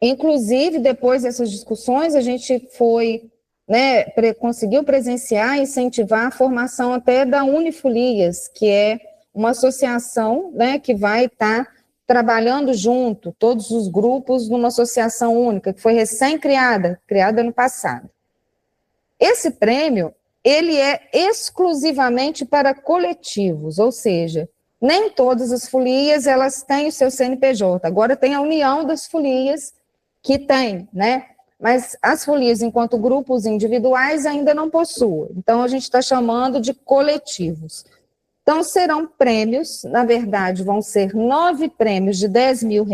Inclusive, depois dessas discussões, a gente foi, né, conseguiu presenciar e incentivar a formação até da Unifolias, que é uma associação, né, que vai estar trabalhando junto, todos os grupos, numa associação única, que foi recém-criada, criada no passado. Esse prêmio, ele é exclusivamente para coletivos, ou seja, nem todas as folias, elas têm o seu CNPJ, agora tem a união das folias que tem, né? Mas as folias, enquanto grupos individuais, ainda não possuem. Então, a gente está chamando de coletivos. Então, serão prêmios, na verdade, vão ser 9 prêmios de R$10 mil.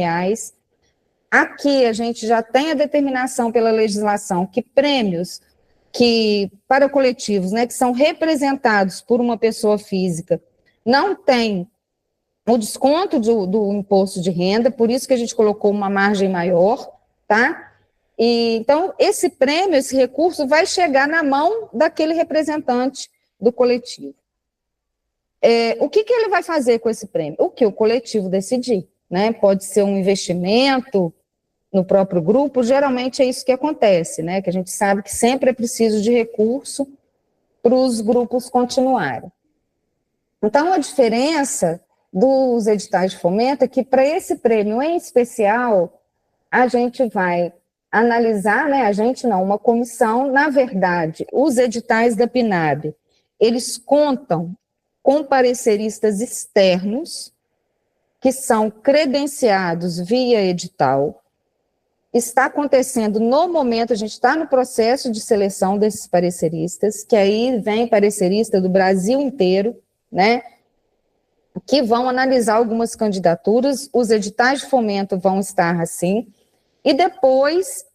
Aqui, a gente já tem a determinação pela legislação que prêmios que, para coletivos, né, que são representados por uma pessoa física, não tem o desconto do imposto de renda, por isso que a gente colocou uma margem maior, tá? E, então, esse prêmio, esse recurso, vai chegar na mão daquele representante do coletivo. O que ele vai fazer com esse prêmio? O que o coletivo decidir, né? Pode ser um investimento no próprio grupo, geralmente é isso que acontece, né? Que a gente sabe que sempre é preciso de recurso para os grupos continuarem. Então, a diferença dos editais de fomento é que, para esse prêmio em especial, a gente vai analisar, né, uma comissão, na verdade, os editais da PNAB, eles contam com pareceristas externos, que são credenciados via edital. Está acontecendo no momento, a gente está no processo de seleção desses pareceristas, que aí vem parecerista do Brasil inteiro, né, que vão analisar algumas candidaturas, os editais de fomento vão estar assim, e depois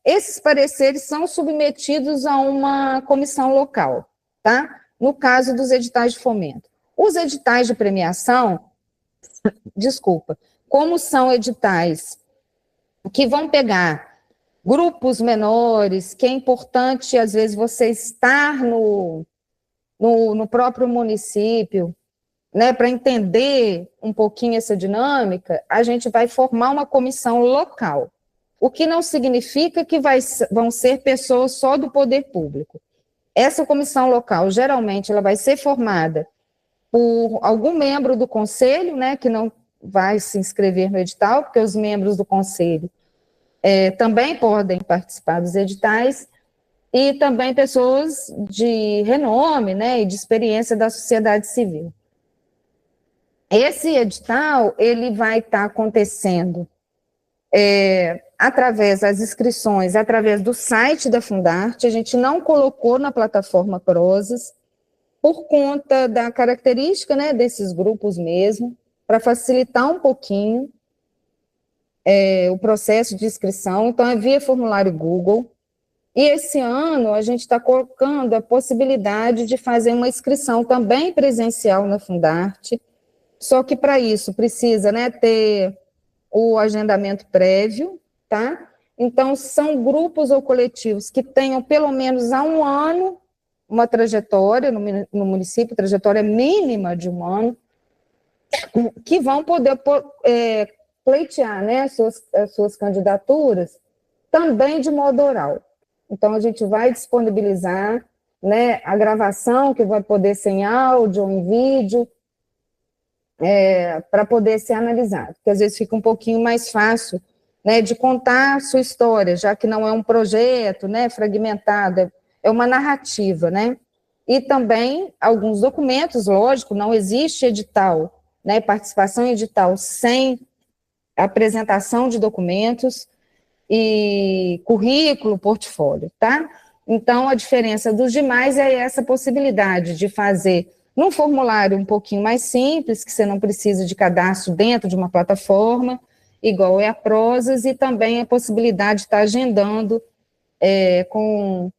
esses pareceres são submetidos a uma comissão local, tá? No caso dos editais de fomento. Os editais de premiação, como são editais que vão pegar grupos menores, que é importante, às vezes, você estar no próprio município, né, para entender um pouquinho essa dinâmica, a gente vai formar uma comissão local, o que não significa que vão ser pessoas só do poder público. Essa comissão local, geralmente, ela vai ser formada por algum membro do conselho, né, que não vai se inscrever no edital, porque os membros do conselho também podem participar dos editais, e também pessoas de renome, né, e de experiência da sociedade civil. Esse edital, ele vai estar acontecendo através das inscrições, através do site da Fundarte. A gente não colocou na plataforma Prozas, por conta da característica, né, desses grupos mesmo, para facilitar um pouquinho o processo de inscrição. Então, é via formulário Google. E esse ano a gente está colocando a possibilidade de fazer uma inscrição também presencial na Fundarte, só que para isso precisa, né, ter o agendamento prévio, tá? Então, são grupos ou coletivos que tenham pelo menos há um ano uma trajetória no município, trajetória mínima de um ano, que vão poder pleitear, né, as suas candidaturas também de modo oral. Então, a gente vai disponibilizar, né, a gravação, que vai poder ser em áudio ou em vídeo, para poder ser analisado, porque às vezes fica um pouquinho mais fácil, né, de contar a sua história, já que não é um projeto, né, fragmentado, é uma narrativa, né, e também alguns documentos, lógico, não existe edital, né, participação em edital sem apresentação de documentos e currículo, portfólio, tá? Então, a diferença dos demais é essa possibilidade de fazer num formulário um pouquinho mais simples, que você não precisa de cadastro dentro de uma plataforma, igual é a Prozas, e também a possibilidade de estar agendando com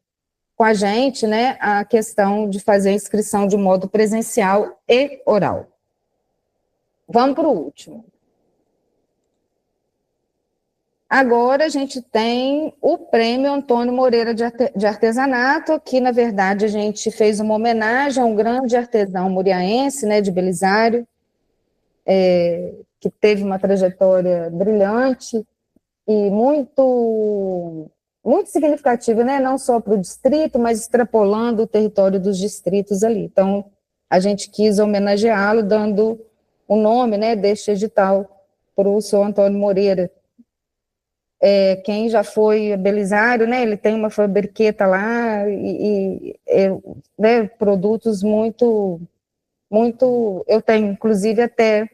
a gente, né, a questão de fazer a inscrição de modo presencial e oral. Vamos para o último. Agora a gente tem o Prêmio Antônio Moreira de Artesanato, que na verdade a gente fez uma homenagem a um grande artesão muriaense, né, de Belisário, que teve uma trajetória brilhante e muito significativa, né, não só para o distrito, mas extrapolando o território dos distritos ali. Então, a gente quis homenageá-lo, dando o nome, né, deste edital para o senhor Antônio Moreira. Quem já foi a Belisário, né, ele tem uma fabriqueta lá né, produtos muito, eu tenho inclusive até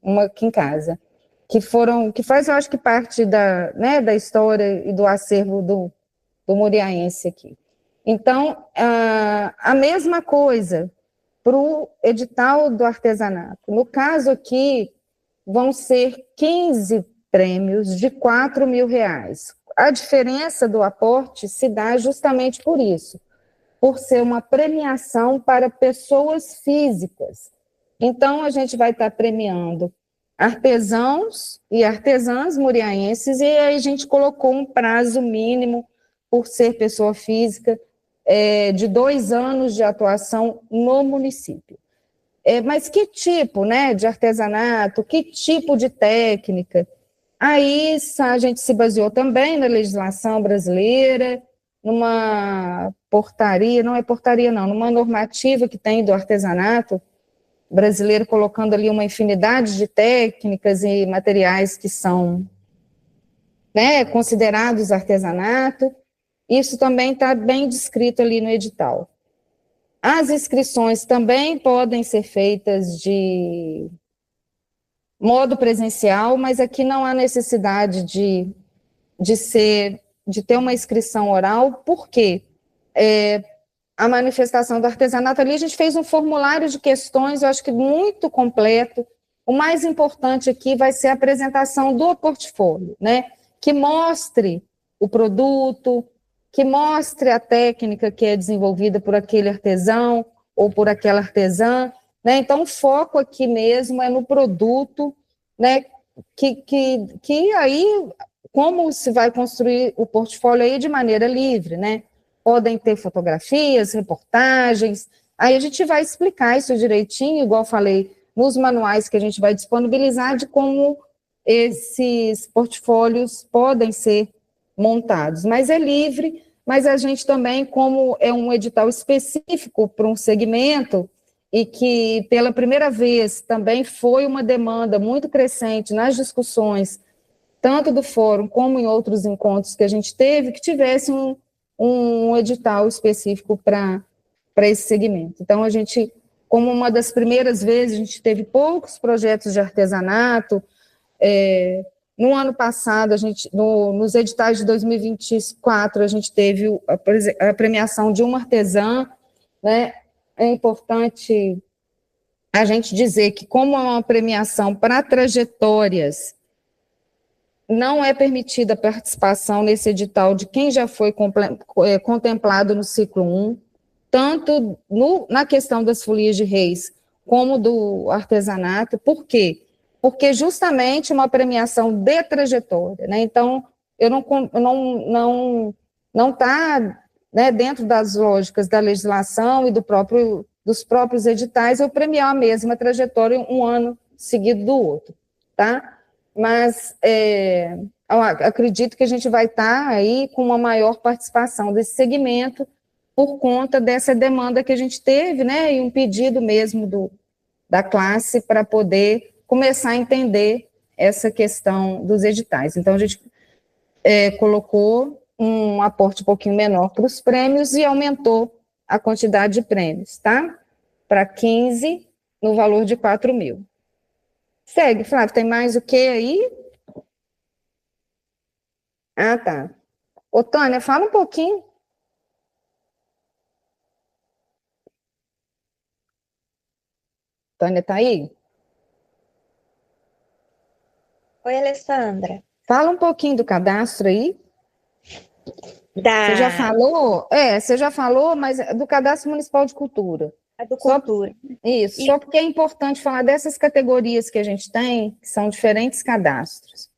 uma aqui em casa, que faz, eu acho que parte né, da história e do acervo do muriaense aqui. Então, a mesma coisa para o edital do artesanato. No caso aqui, vão ser 15 prêmios de R$4.000. A diferença do aporte se dá justamente por isso, por ser uma premiação para pessoas físicas. Então, a gente vai estar premiando artesãos e artesãs muriaenses, e aí a gente colocou um prazo mínimo, por ser pessoa física, de 2 anos de atuação no município. Mas que tipo, né, de artesanato, que tipo de técnica? Aí a gente se baseou também na legislação brasileira, numa portaria, não é portaria não, numa normativa que tem do artesanato brasileiro, colocando ali uma infinidade de técnicas e materiais que são, né, considerados artesanato. Isso também está bem descrito ali no edital. As inscrições também podem ser feitas de modo presencial, mas aqui não há necessidade de ter uma inscrição oral, porque a manifestação do artesanato ali, a gente fez um formulário de questões, eu acho que muito completo. O mais importante aqui vai ser a apresentação do portfólio, né? Que mostre o produto, que mostre a técnica que é desenvolvida por aquele artesão ou por aquela artesã, né? Então, o foco aqui mesmo é no produto, né? Que aí, como se vai construir o portfólio aí de maneira livre, né? Podem ter fotografias, reportagens, aí a gente vai explicar isso direitinho, igual falei, nos manuais que a gente vai disponibilizar de como esses portfólios podem ser montados, mas é livre, mas a gente também, como é um edital específico para um segmento, e que pela primeira vez também foi uma demanda muito crescente nas discussões, tanto do fórum como em outros encontros que a gente teve, que tivesse um edital específico para esse segmento. Então, a gente, como uma das primeiras vezes, a gente teve poucos projetos de artesanato. No ano passado, nos editais de 2024, a gente teve a premiação de uma artesã, né? É importante a gente dizer que, como é uma premiação para trajetórias, não é permitida a participação nesse edital de quem já foi contemplado no ciclo 1, tanto na questão das folias de reis, como do artesanato. Por quê? Porque justamente uma premiação de trajetória, né? Então, eu não está, né, dentro das lógicas da legislação e dos próprios editais, eu premiar a mesma trajetória um ano seguido do outro, tá? Mas eu acredito que a gente vai estar aí com uma maior participação desse segmento por conta dessa demanda que a gente teve, né, e um pedido mesmo da classe para poder começar a entender essa questão dos editais. Então, a gente colocou um aporte um pouquinho menor para os prêmios e aumentou a quantidade de prêmios, tá? Para 15, no valor de 4 mil. Segue, Flávio, tem mais o que aí? Ah, tá. Ô, Tânia, fala um pouquinho. Tânia, tá aí? Oi, Alessandra. Fala um pouquinho do cadastro aí. Você já falou? Você já falou, mas do Cadastro Municipal de Cultura. A do Cultura. Isso, só porque é importante falar dessas categorias que a gente tem, que são diferentes cadastros.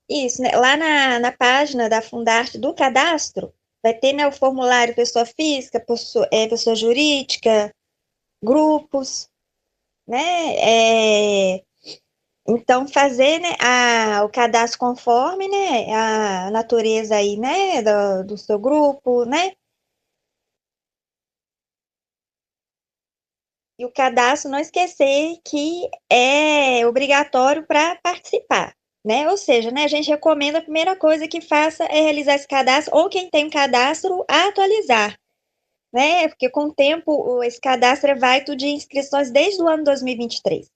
Isso, né? Lá na página da Fundarte do cadastro, vai ter, né, o formulário pessoa física, pessoa jurídica, grupos, né? Então, fazer, né, o cadastro conforme, né, a natureza aí, né, do seu grupo, né? E o cadastro, não esquecer que é obrigatório para participar, né? Ou seja, né, a gente recomenda a primeira coisa que faça é realizar esse cadastro, ou quem tem um cadastro, atualizar, né? Porque com o tempo, esse cadastro é válido de inscrições desde o ano 2023.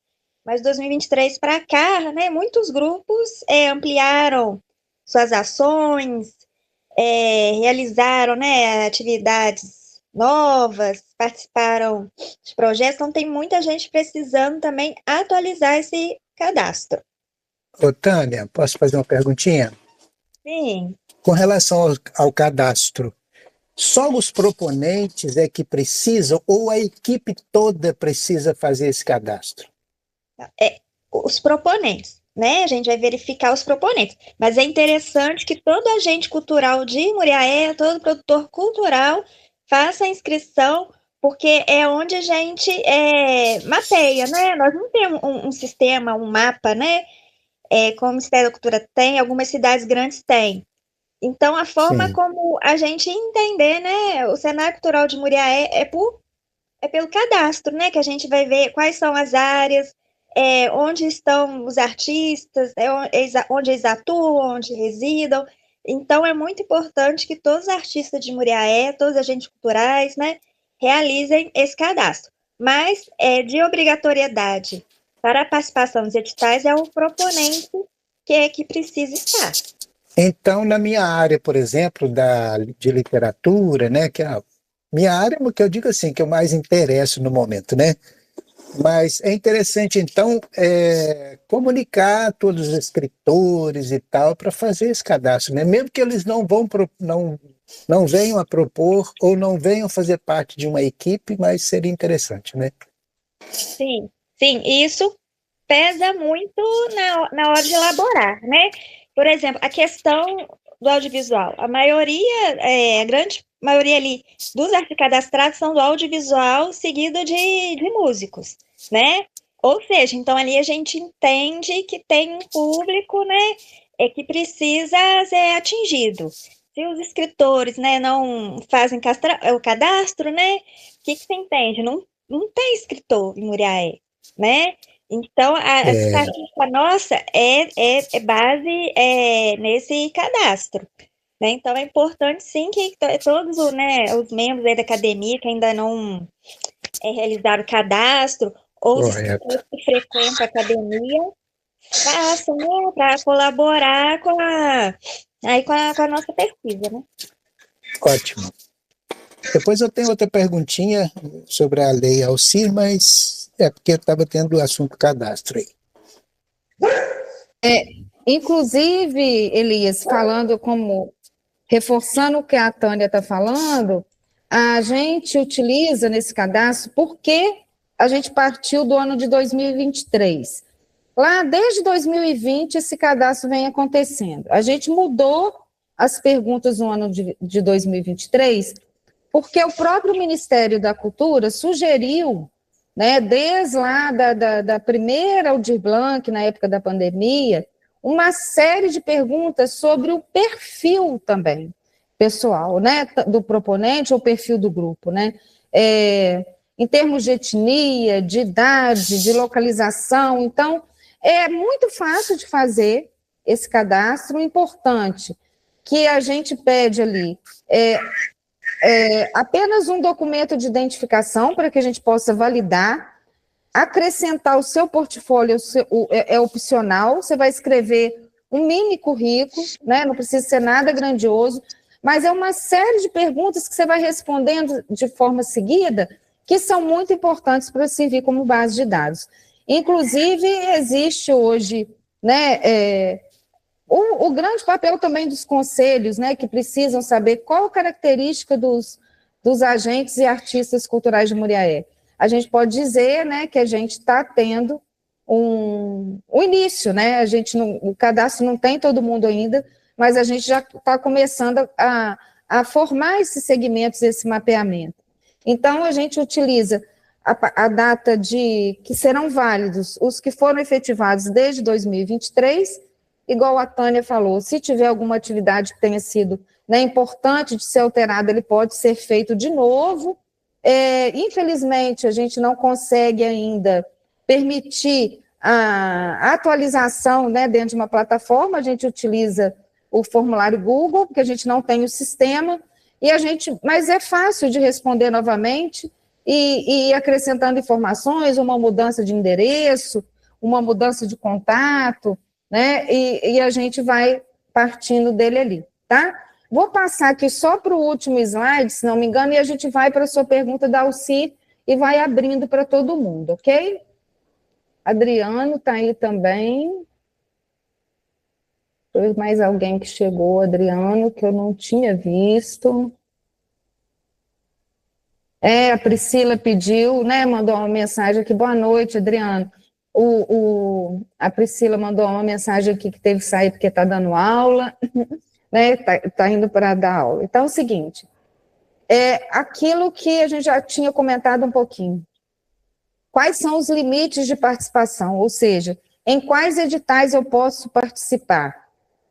Mas 2023 para cá, né, muitos grupos ampliaram suas ações, realizaram, né, atividades novas, participaram de projetos, então tem muita gente precisando também atualizar esse cadastro. Ô, Tânia, posso fazer uma perguntinha? Sim. Com relação ao cadastro, só os proponentes é que precisam ou a equipe toda precisa fazer esse cadastro? Os proponentes, né? A gente vai verificar os proponentes. Mas é interessante que todo agente cultural de Muriaé, todo produtor cultural, faça a inscrição, porque é onde a gente mapeia, né? Nós não temos um sistema, um mapa, né? Como o Ministério da Cultura tem, algumas cidades grandes têm. Então, a forma como a gente entender, né? O cenário cultural de Muriaé é pelo cadastro, né? Que a gente vai ver quais são as áreas, onde estão os artistas, onde eles atuam, onde residam. Então, é muito importante que todos os artistas de Muriaé, todos os agentes culturais, né, realizem esse cadastro. Mas, de obrigatoriedade para a participação nos editais, é o proponente que precisa estar. Então, na minha área, por exemplo, de literatura, né, que é a minha área, que eu digo assim, que eu mais interesso no momento, né? Mas é interessante, então, comunicar a todos os escritores e tal para fazer esse cadastro, né? Mesmo que eles não venham a propor ou não venham fazer parte de uma equipe, mas seria interessante, né? Sim, isso pesa muito na hora de elaborar, né? Por exemplo, a questão do audiovisual. A grande maioria ali dos cadastrados são do audiovisual seguido de músicos, né? Ou seja, então ali a gente entende que tem um público, né, que precisa ser atingido. se os escritores, né, não fazem o cadastro, né, o que você entende? Não tem escritor em Muriaé, né? Então, a estatística nossa é base nesse cadastro, né? Então, é importante, sim, que todos né, os membros aí da academia que ainda não realizaram o cadastro, ou os escritores que frequentam a academia, façam, né, para colaborar com a nossa pesquisa, né? Ótimo. Depois eu tenho outra perguntinha sobre a lei Alcir, mas é porque eu estava tendo o assunto cadastro aí. Inclusive, Elias, reforçando o que a Tânia está falando, a gente utiliza nesse cadastro porque a gente partiu do ano de 2023. Lá, desde 2020, esse cadastro vem acontecendo. A gente mudou as perguntas no ano de 2023, porque o próprio Ministério da Cultura sugeriu, né, desde lá da primeira Aldir Blanc, na época da pandemia, uma série de perguntas sobre o perfil também pessoal, né, do proponente ou perfil do grupo, né, em termos de etnia, de idade, de localização. Então, é muito fácil de fazer esse cadastro. Importante que a gente pede ali apenas um documento de identificação para que a gente possa validar, acrescentar o seu portfólio, é opcional, você vai escrever um mini currículo, né? Não precisa ser nada grandioso, mas é uma série de perguntas que você vai respondendo de forma seguida, que são muito importantes para servir como base de dados. Inclusive, existe hoje, né, o grande papel também dos conselhos, né, que precisam saber qual a característica dos agentes e artistas culturais de Muriaé. A gente pode dizer, né, que a gente está tendo um início, né, o cadastro não tem todo mundo ainda, mas a gente já está começando a formar esses segmentos, esse mapeamento. Então, a gente utiliza a data que serão válidos os que foram efetivados desde 2023, igual a Tânia falou, se tiver alguma atividade que tenha sido, né, importante de ser alterada, ele pode ser feito de novo. Infelizmente, a gente não consegue ainda permitir a atualização, né, dentro de uma plataforma, a gente utiliza o formulário Google, porque a gente não tem o sistema, mas é fácil de responder novamente e acrescentando informações, uma mudança de endereço, uma mudança de contato, né, e a gente vai partindo dele ali, tá? Vou passar aqui só para o último slide, se não me engano, e a gente vai para a sua pergunta da Alci e vai abrindo para todo mundo, ok? Adriano está aí também. Foi mais alguém que chegou, Adriano, que eu não tinha visto. A Priscila pediu, né, mandou uma mensagem aqui, boa noite, Adriano. A Priscila mandou uma mensagem aqui que teve que sair porque está dando aula, né, tá indo para dar aula. Então, é o seguinte, aquilo que a gente já tinha comentado um pouquinho. Quais são os limites de participação? Ou seja, em quais editais eu posso participar?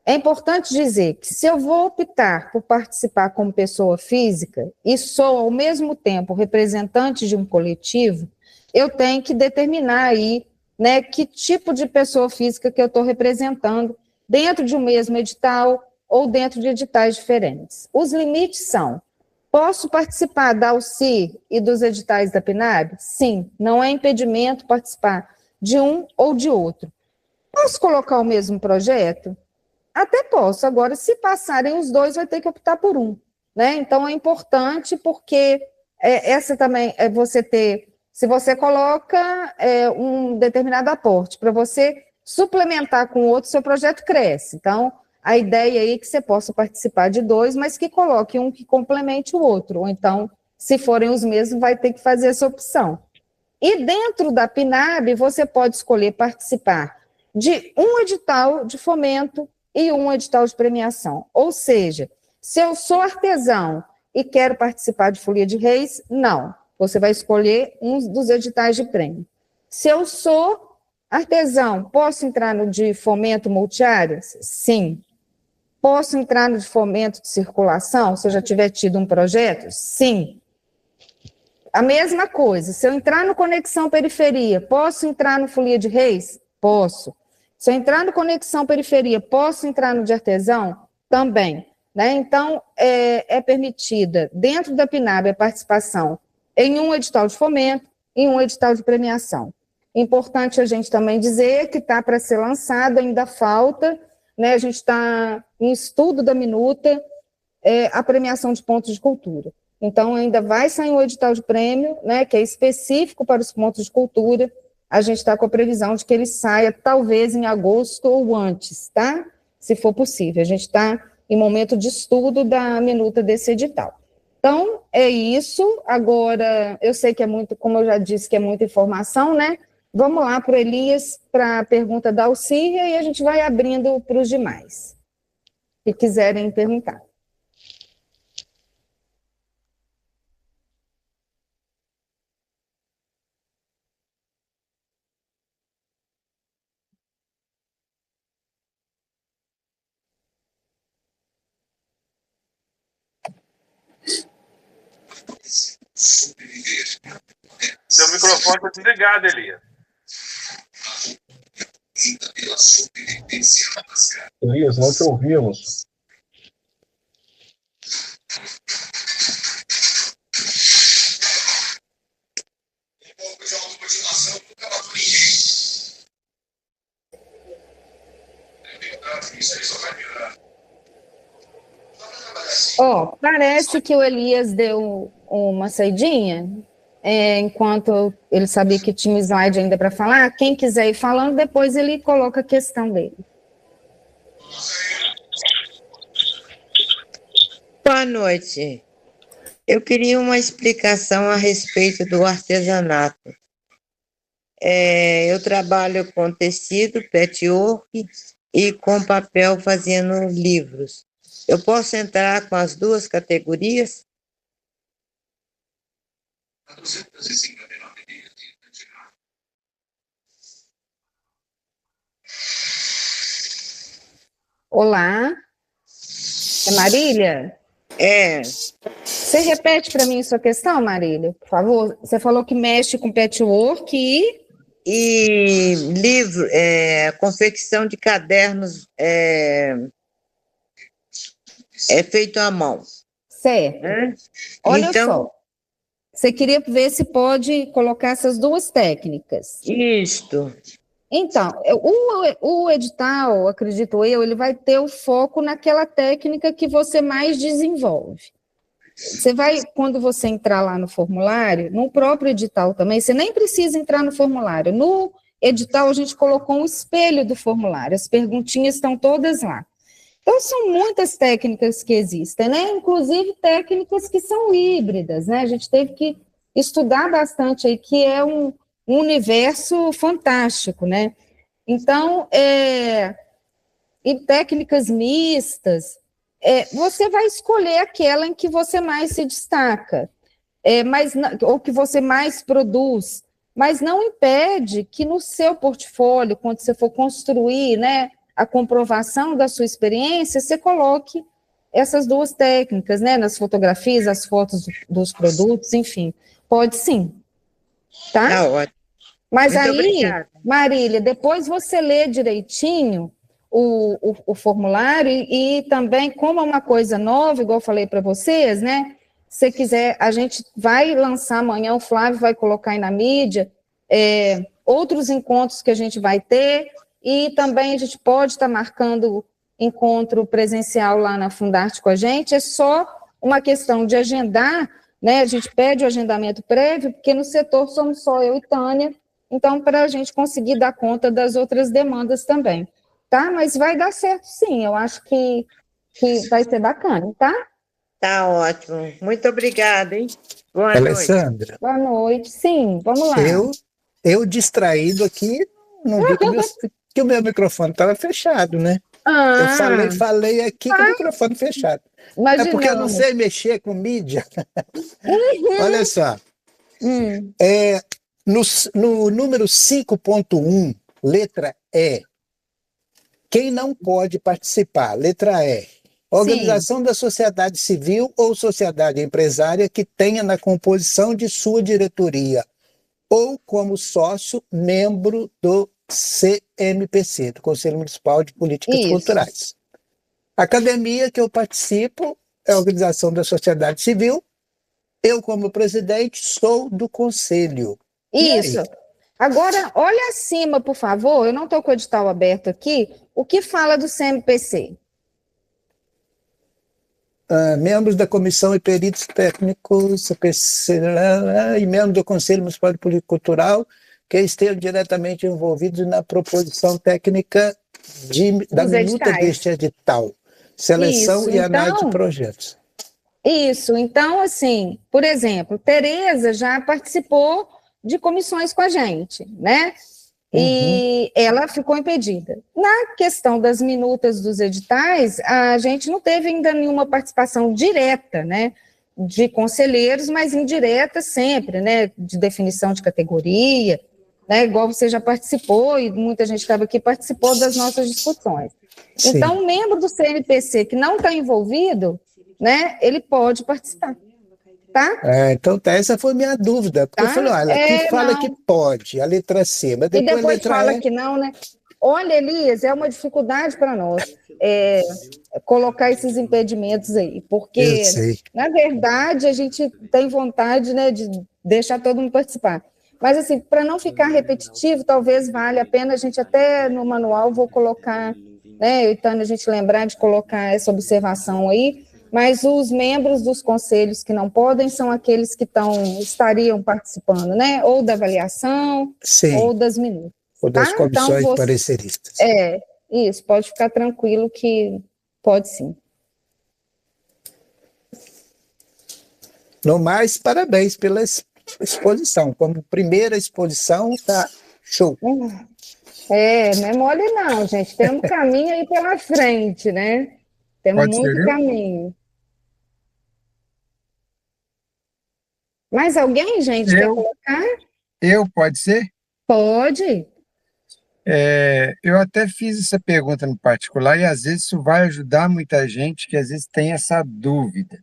É importante dizer que se eu vou optar por participar como pessoa física e sou, ao mesmo tempo, representante de um coletivo, eu tenho que determinar aí, né, que tipo de pessoa física que eu estou representando dentro de um mesmo edital ou dentro de editais diferentes. Os limites são: posso participar da Alci e dos editais da PNAB? Sim, não é impedimento participar de um ou de outro. Posso colocar o mesmo projeto? Até posso, agora se passarem os dois, vai ter que optar por um, né? Então é importante porque essa também é você ter, se você coloca um determinado aporte para você suplementar com outro, seu projeto cresce. Então, a ideia aí é que você possa participar de dois, mas que coloque um que complemente o outro, ou então, se forem os mesmos, vai ter que fazer essa opção. E dentro da PNAB, você pode escolher participar de um edital de fomento e um edital de premiação. Ou seja, se eu sou artesão e quero participar de Folia de Reis, não. Você vai escolher um dos editais de prêmio. Se eu sou artesão, posso entrar no de fomento multiáreas? Sim. Posso entrar no de fomento de circulação, se eu já tiver tido um projeto? Sim. A mesma coisa, se eu entrar no Conexão Periferia, posso entrar no Folia de Reis? Posso. Se eu entrar no Conexão Periferia, posso entrar no de artesão? Também. Né? Então, é permitida, dentro da PNAB, a participação em um edital de fomento e um edital de premiação. Importante a gente também dizer que está para ser lançado, ainda falta, né? A gente está em estudo da minuta, a premiação de pontos de cultura. Então, ainda vai sair um edital de prêmio, né, que é específico para os pontos de cultura. A gente está com a previsão de que ele saia talvez em agosto ou antes, tá? Se for possível. A gente está em momento de estudo da minuta desse edital. Então, é isso. Agora, eu sei que é muito, como eu já disse, que é muita informação, né? Vamos lá para o Elias, para a pergunta da Alcíria, e a gente vai abrindo para os demais, que quiserem perguntar. Seu microfone está desligado, Elias. Elias, não te ouvimos. Parece que o Elias deu uma saidinha, enquanto ele sabia que tinha um slide ainda para falar. Quem quiser ir falando, depois ele coloca a questão dele. Boa noite. Eu queria uma explicação a respeito do artesanato. Eu trabalho com tecido, patchwork e com papel fazendo livros. Eu posso entrar com as duas categorias? Olá, é Marília? Você repete para mim sua questão, Marília, por favor? Você falou que mexe com patchwork e livro, confecção de cadernos é feito à mão. Certo. Olha só, você queria ver se pode colocar essas duas técnicas. Isto. Então, o edital, acredito eu, ele vai ter o foco naquela técnica que você mais desenvolve. Você vai, quando você entrar lá no formulário, no próprio edital também, você nem precisa entrar no formulário. No edital, a gente colocou um espelho do formulário, as perguntinhas estão todas lá. Então, são muitas técnicas que existem, né? Inclusive técnicas que são híbridas, né? A gente teve que estudar bastante aí, que é um universo fantástico, né? Então, e técnicas mistas, você vai escolher aquela em que você mais se destaca, ou que você mais produz, mas não impede que no seu portfólio, quando você for construir, né, a comprovação da sua experiência, você coloque essas duas técnicas, né, nas fotografias, as fotos dos produtos, enfim, pode sim, tá? Tá ótimo. Mas muito aí, obrigada. Marília, depois você lê direitinho o formulário e também, como é uma coisa nova, igual eu falei para vocês, né, se quiser, a gente vai lançar amanhã, o Flávio vai colocar aí na mídia, outros encontros que a gente vai ter, e também a gente pode estar marcando encontro presencial lá na Fundarte com a gente, é só uma questão de agendar, né, a gente pede o agendamento prévio, porque no setor somos só eu e Tânia, então para a gente conseguir dar conta das outras demandas também, tá? Mas vai dar certo sim, eu acho que vai ser bacana, tá? Tá ótimo, muito obrigada, hein? Boa Alessandra. noite. Boa noite, sim, vamos lá. Eu distraído aqui, não vi que o meu microfone estava fechado, né? Eu falei aqui com o microfone fechado. Imaginamos. É porque eu não sei mexer com mídia. Olha só. No número 5.1, letra E, quem não pode participar? Letra E. Organização da sociedade civil ou sociedade empresária que tenha na composição de sua diretoria ou como sócio membro do CMPC, do Conselho Municipal de Políticas Culturais. A academia que eu participo é a organização da sociedade civil. Eu, como presidente, sou do conselho. Isso. Agora, olha acima, por favor, eu não estou com o edital aberto aqui, o que fala do CMPC? Membros da comissão e peritos técnicos CPC, e membros do Conselho Municipal de Política Cultural que estejam diretamente envolvidos na proposição técnica da minuta deste edital, seleção e análise de projetos. Isso, então, assim, por exemplo, Tereza já participou de comissões com a gente, né? E ela ficou impedida. Na questão das minutas dos editais, a gente não teve ainda nenhuma participação direta, né, de conselheiros, mas indireta sempre, né, de definição de categoria, né, igual você já participou, e muita gente que estava aqui participou das nossas discussões. Sim. Então, um membro do CMPC que não está envolvido, né, ele pode participar. Tá? Então, essa foi minha dúvida, porque eu falei, olha, aqui fala que pode, a letra C, mas depois, e depois a letra fala E... que não, né? Olha, Elias, é uma dificuldade para nós colocar esses impedimentos aí, porque, na verdade, a gente tem vontade, né, de deixar todo mundo participar. Mas, assim, para não ficar repetitivo, talvez valha a pena a gente até no manual vou colocar, né, Itânia, a gente lembrar de colocar essa observação aí, mas os membros dos conselhos que não podem são aqueles que estariam participando, né? Ou da avaliação, ou das minutas. Ou das comissões pareceristas. Isso, pode ficar tranquilo que pode sim. No mais, parabéns pela exposição. Como primeira exposição, tá show. Não é mole não, gente. Tem um caminho aí pela frente, né? Temos muito caminho. Mais alguém, gente, quer colocar? Pode ser? Pode. Eu até fiz essa pergunta no particular e às vezes isso vai ajudar muita gente que às vezes tem essa dúvida.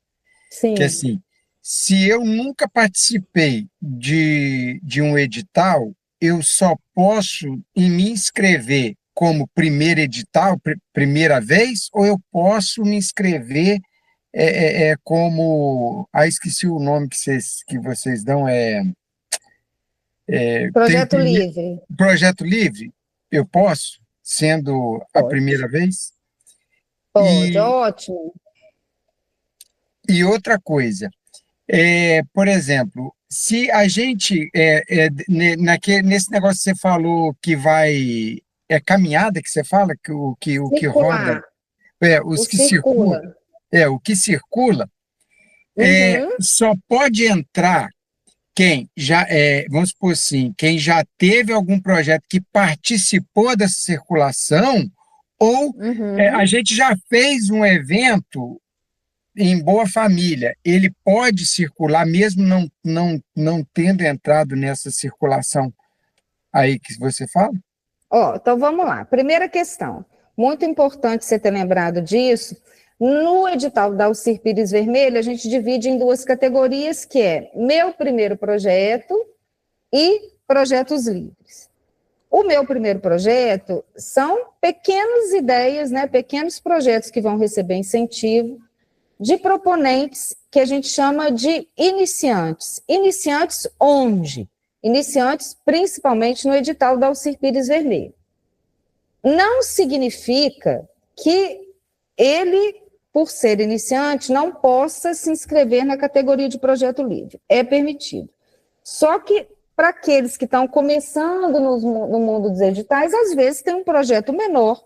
Sim. Que assim, se eu nunca participei de um edital, eu só posso me inscrever como primeiro edital, primeira vez, ou eu posso me inscrever como... esqueci o nome que vocês dão, Projeto Livre. Projeto Livre? Eu posso, sendo a primeira vez? Pode, ótimo. E outra coisa, por exemplo, se a gente, nesse negócio que você falou que vai... caminhada que você fala, o que roda... os que circulam. O que circula, só pode entrar quem já, vamos supor assim, quem já teve algum projeto que participou dessa circulação, ou a gente já fez um evento em Boa Família, ele pode circular mesmo não tendo entrado nessa circulação aí que você fala? Então vamos lá. Primeira questão, muito importante você ter lembrado disso. No edital da Alcir Pires Vermelho, a gente divide em duas categorias, que é Meu Primeiro Projeto e Projetos Livres. O Meu Primeiro Projeto são pequenas ideias, né, pequenos projetos que vão receber incentivo de proponentes que a gente chama de iniciantes. Iniciantes onde? Iniciantes principalmente no edital da Alcir Pires Vermelho. Não significa que ele, por ser iniciante, não possa se inscrever na categoria de projeto livre. É permitido. Só que, para aqueles que estão começando no mundo dos editais, às vezes tem um projeto menor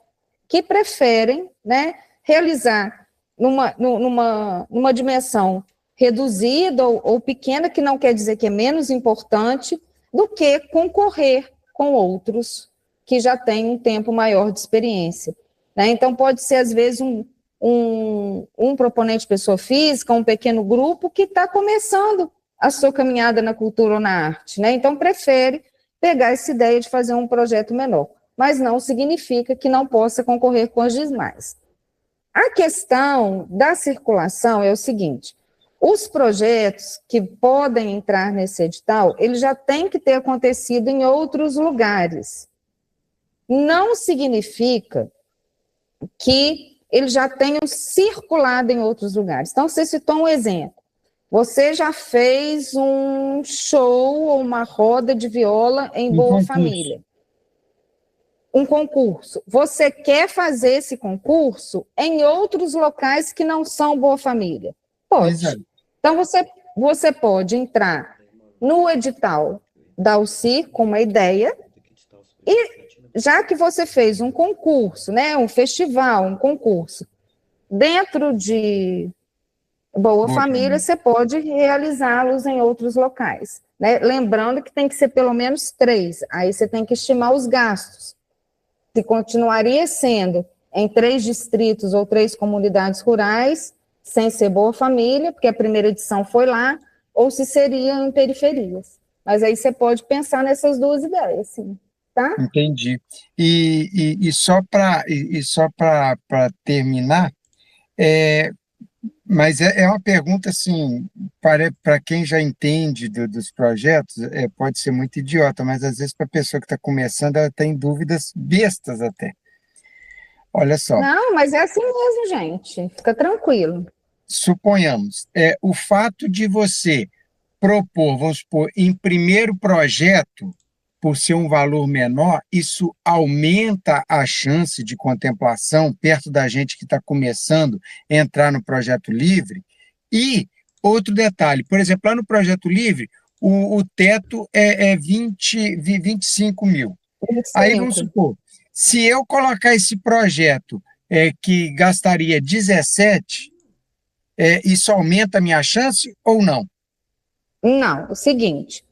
que preferem, né, realizar numa dimensão reduzida ou pequena, que não quer dizer que é menos importante, do que concorrer com outros que já têm um tempo maior de experiência. Né? Então, pode ser, às vezes, um proponente pessoa física, um pequeno grupo que está começando a sua caminhada na cultura ou na arte, né? Então, prefere pegar essa ideia de fazer um projeto menor. mas não significa que não possa concorrer com as demais. A questão da circulação é o seguinte: os projetos que podem entrar nesse edital, ele já tem que ter acontecido em outros lugares. Não significa que eles já tenham circulado em outros lugares. Então, você citou um exemplo. Você já fez um show ou uma roda de viola em Boa Família. Um concurso. Você quer fazer esse concurso em outros locais que não são Boa Família? Pode. Exato. Então, você pode entrar no edital da UCIR com uma ideia e, já que você fez um concurso, né, um festival, um concurso, dentro de Boa Família, você pode realizá-los em outros locais, né? Lembrando que tem que ser pelo menos 3, aí você tem que estimar os gastos. Se continuaria sendo em 3 distritos ou 3 comunidades rurais, sem ser Boa Família, porque a primeira edição foi lá, ou se seriam em periferias. Mas aí você pode pensar nessas 2 ideias, sim. Tá? Entendi. E só para terminar, mas é uma pergunta assim, para quem já entende dos projetos, pode ser muito idiota, mas às vezes para a pessoa que está começando, ela tem dúvidas bestas até. Olha só. Não, mas é assim mesmo, gente. Fica tranquilo. Suponhamos, o fato de você propor, vamos supor, em primeiro projeto, por ser um valor menor, isso aumenta a chance de contemplação perto da gente que está começando a entrar no Projeto Livre. E outro detalhe, por exemplo, lá no Projeto Livre, o teto é 25 mil. 25. Aí vamos supor, se eu colocar esse projeto que gastaria 17, isso aumenta a minha chance ou não? Não, o seguinte...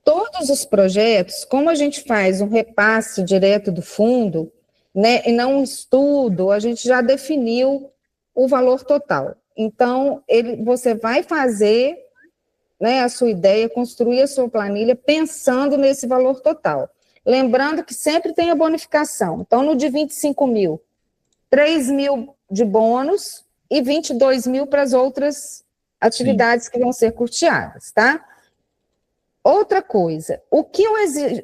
Todos os projetos, como a gente faz um repasse direto do fundo, né, e não um estudo, a gente já definiu o valor total. Então, você vai fazer, né, a sua ideia, construir a sua planilha pensando nesse valor total. Lembrando que sempre tem a bonificação. Então, no de 25 mil, 3 mil de bônus e 22 mil para as outras atividades que vão ser custeadas, tá? Outra coisa, o que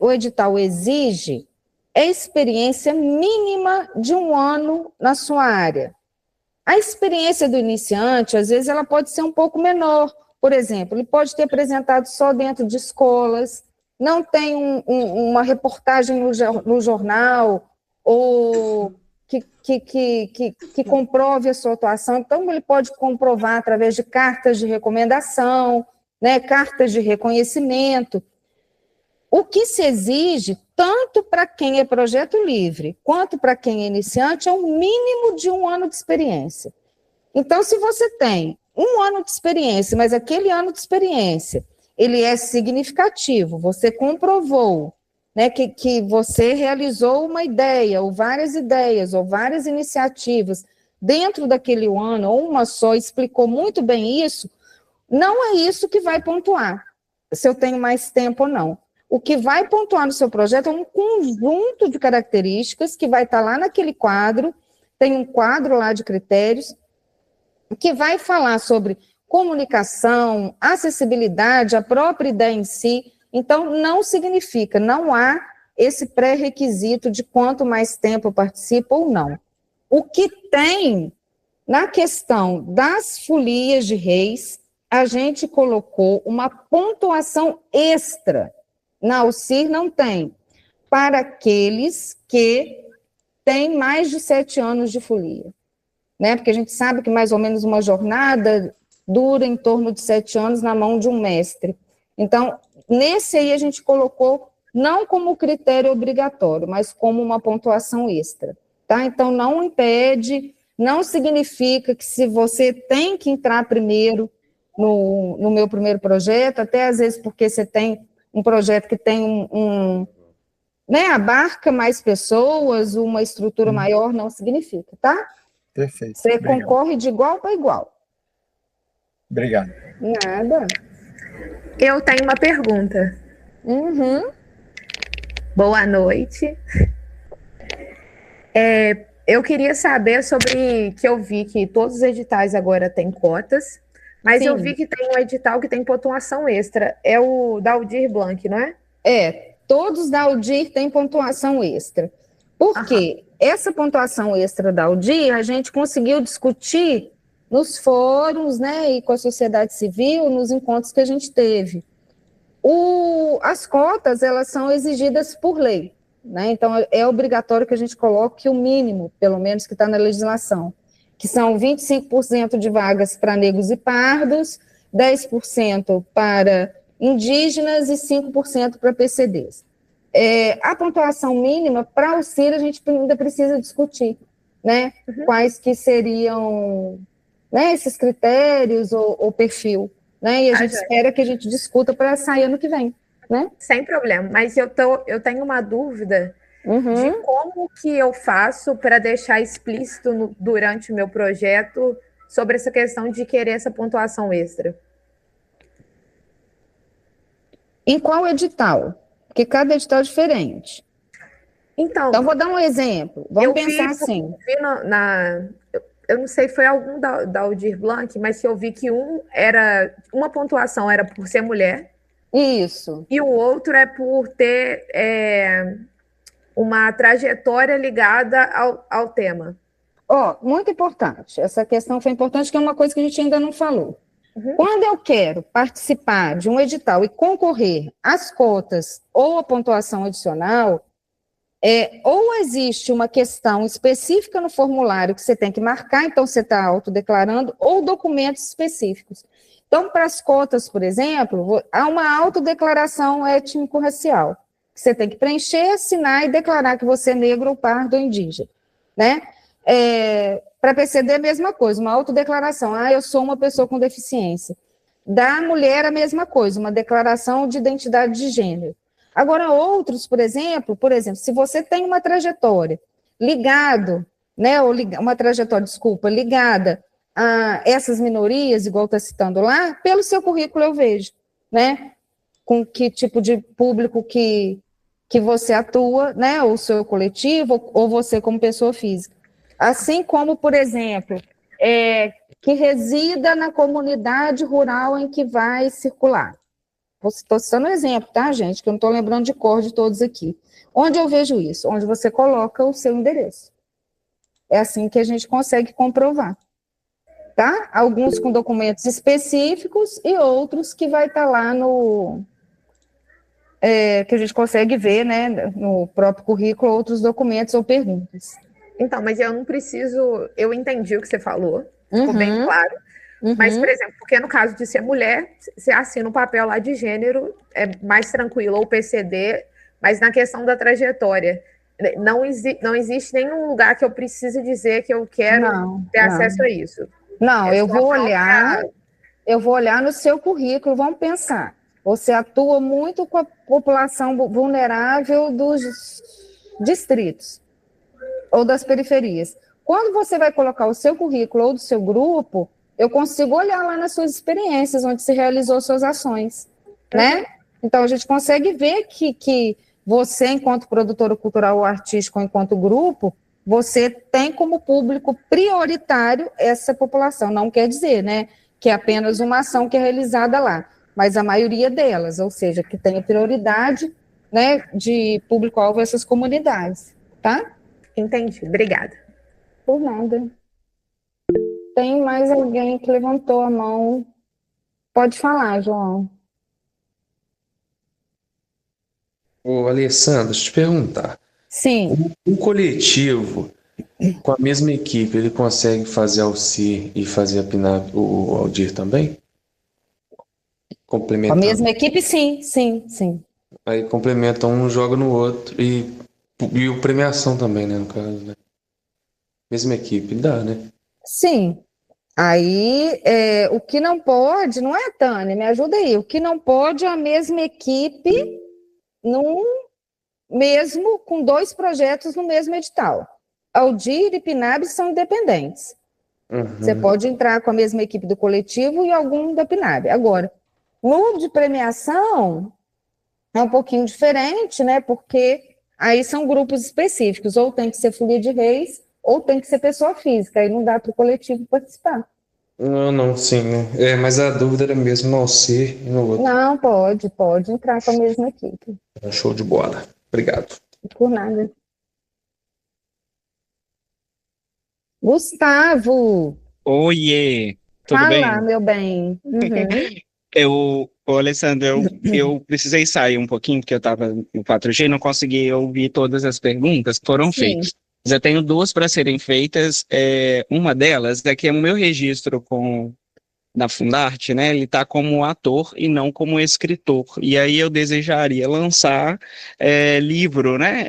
o edital exige é experiência mínima de 1 ano na sua área. A experiência do iniciante, às vezes, ela pode ser um pouco menor. Por exemplo, ele pode ter apresentado só dentro de escolas, não tem uma reportagem no jornal, ou que comprove a sua atuação. Então, ele pode comprovar através de cartas de recomendação, né, cartas de reconhecimento. O que se exige, tanto para quem é projeto livre, quanto para quem é iniciante, é um mínimo de 1 ano de experiência. Então, se você tem 1 ano de experiência, mas aquele ano de experiência, ele é significativo, você comprovou, né, que você realizou uma ideia, ou várias ideias, ou várias iniciativas, dentro daquele ano, ou uma só, explicou muito bem isso, não é isso que vai pontuar, se eu tenho mais tempo ou não. O que vai pontuar no seu projeto é um conjunto de características que vai estar lá naquele quadro, tem um quadro lá de critérios, que vai falar sobre comunicação, acessibilidade, a própria ideia em si. Então, não significa, não há esse pré-requisito de quanto mais tempo eu participo ou não. O que tem na questão das folias de reis, a gente colocou uma pontuação extra. Na UCIR não tem. Para aqueles que têm mais de 7 anos de folia. Né? Porque a gente sabe que mais ou menos uma jornada dura em torno de 7 anos na mão de um mestre. Então, nesse aí a gente colocou não como critério obrigatório, mas como uma pontuação extra. Tá? Então, não impede, não significa que se você tem que entrar primeiro no meu primeiro projeto, até às vezes porque você tem um projeto que tem né, abarca mais pessoas, uma estrutura maior, não significa, tá? Perfeito. Você concorre de igual para igual. Obrigado. Nada. Eu tenho uma pergunta. Uhum. Boa noite. Eu queria saber sobre, que eu vi que todos os editais agora têm cotas, mas eu Sim. vi que tem um edital que tem pontuação extra. É o da Aldir Blanc, não é? Todos da Aldir têm pontuação extra. Por quê? Essa pontuação extra da Aldir, a gente conseguiu discutir nos fóruns, né, e com a sociedade civil, nos encontros que a gente teve. As cotas, elas são exigidas por lei, né? Então, é obrigatório que a gente coloque o mínimo, pelo menos, que está na legislação, que são 25% de vagas para negros e pardos, 10% para indígenas e 5% para PCDs. A pontuação mínima, para auxílio, a gente ainda precisa discutir, né? Quais que seriam, né, esses critérios ou perfil, né? E a gente espera que a gente discuta para sair ano que vem, né? Sem problema, mas eu tenho uma dúvida de como que eu faço para deixar explícito durante o meu projeto sobre essa questão de querer essa pontuação extra. Em qual edital? Porque cada edital é diferente. Então, vou dar um exemplo. Vamos pensar assim. Eu não sei, foi algum da Aldir Blanc, mas eu vi que uma pontuação era por ser mulher. Isso. E o outro é por ter uma trajetória ligada ao tema. Muito importante. Essa questão foi importante, que é uma coisa que a gente ainda não falou. Quando eu quero participar de um edital e concorrer às cotas ou à pontuação adicional, ou existe uma questão específica no formulário que você tem que marcar, então você está autodeclarando, ou documentos específicos. Então, para as cotas, por exemplo, há uma autodeclaração étnico-racial, que você tem que preencher, assinar e declarar que você é negro ou pardo ou indígena, né? Para PCD, a mesma coisa, uma autodeclaração, eu sou uma pessoa com deficiência. Da mulher, a mesma coisa, uma declaração de identidade de gênero. Agora, outros, por exemplo, se você tem uma trajetória ligada a essas minorias, igual está citando lá, pelo seu currículo eu vejo, né? Com que tipo de público que você atua, né? Ou seu coletivo, ou você como pessoa física. Assim como, por exemplo, que resida na comunidade rural em que vai circular. Estou citando um exemplo, tá, gente? Que eu não estou lembrando de cor de todos aqui. Onde eu vejo isso? Onde você coloca o seu endereço. É assim que a gente consegue comprovar, tá? Alguns com documentos específicos e outros que vai estar lá que a gente consegue ver, né, no próprio currículo, outros documentos ou perguntas. Então, mas eu não preciso... Eu entendi o que você falou, ficou bem claro. Mas, por exemplo, porque no caso de ser mulher, você assina um papel lá de gênero, é mais tranquilo, ou PCD, mas na questão da trajetória, não existe nenhum lugar que eu precise dizer que eu quero ter acesso a isso. Não, eu vou olhar no seu currículo, vamos pensar. Você atua muito com a população vulnerável dos distritos ou das periferias. Quando você vai colocar o seu currículo ou do seu grupo, eu consigo olhar lá nas suas experiências, onde se realizou suas ações, né? Então, a gente consegue ver que você, enquanto produtora cultural ou artístico, ou enquanto grupo, você tem como público prioritário essa população. Não quer dizer, né, que é apenas uma ação que é realizada lá, mas a maioria delas, ou seja, que tem prioridade, né, de público-alvo essas comunidades, tá? Entendi, obrigada. Por nada. Tem mais alguém que levantou a mão? Pode falar, João. Ô, Alessandra, deixa eu te perguntar. Sim. Um coletivo, com a mesma equipe, ele consegue fazer Alcir e fazer a PNAB, o Aldir também? Com a Complementando. mesma equipe, sim. Aí complementa um, joga no outro. E o premiação também, né, no caso, né? Mesma equipe, dá, né? Sim. Aí, o que não pode, não é, Tânia? Me ajuda aí. O que não pode é a mesma equipe, mesmo com 2 projetos no mesmo edital. Aldir e PNAB são independentes. Você pode entrar com a mesma equipe do coletivo e algum da PNAB. Agora, no de premiação é um pouquinho diferente, né? Porque aí são grupos específicos, ou tem que ser folia de reis, ou tem que ser pessoa física, aí não dá para o coletivo participar. Não, sim, né? Mas a dúvida era mesmo no ser e no outro. Não, pode entrar com a mesma equipe. Show de bola. Obrigado. Por nada. Gustavo! Oiê! Tudo bem? Fala, meu bem. Uhum. Alessandro, eu precisei sair um pouquinho, porque eu estava no 4G e não consegui ouvir todas as perguntas que foram feitas. Mas eu tenho duas para serem feitas. Uma delas é que o meu registro na Fundarte, né, ele está como ator e não como escritor. E aí eu desejaria lançar livro, né?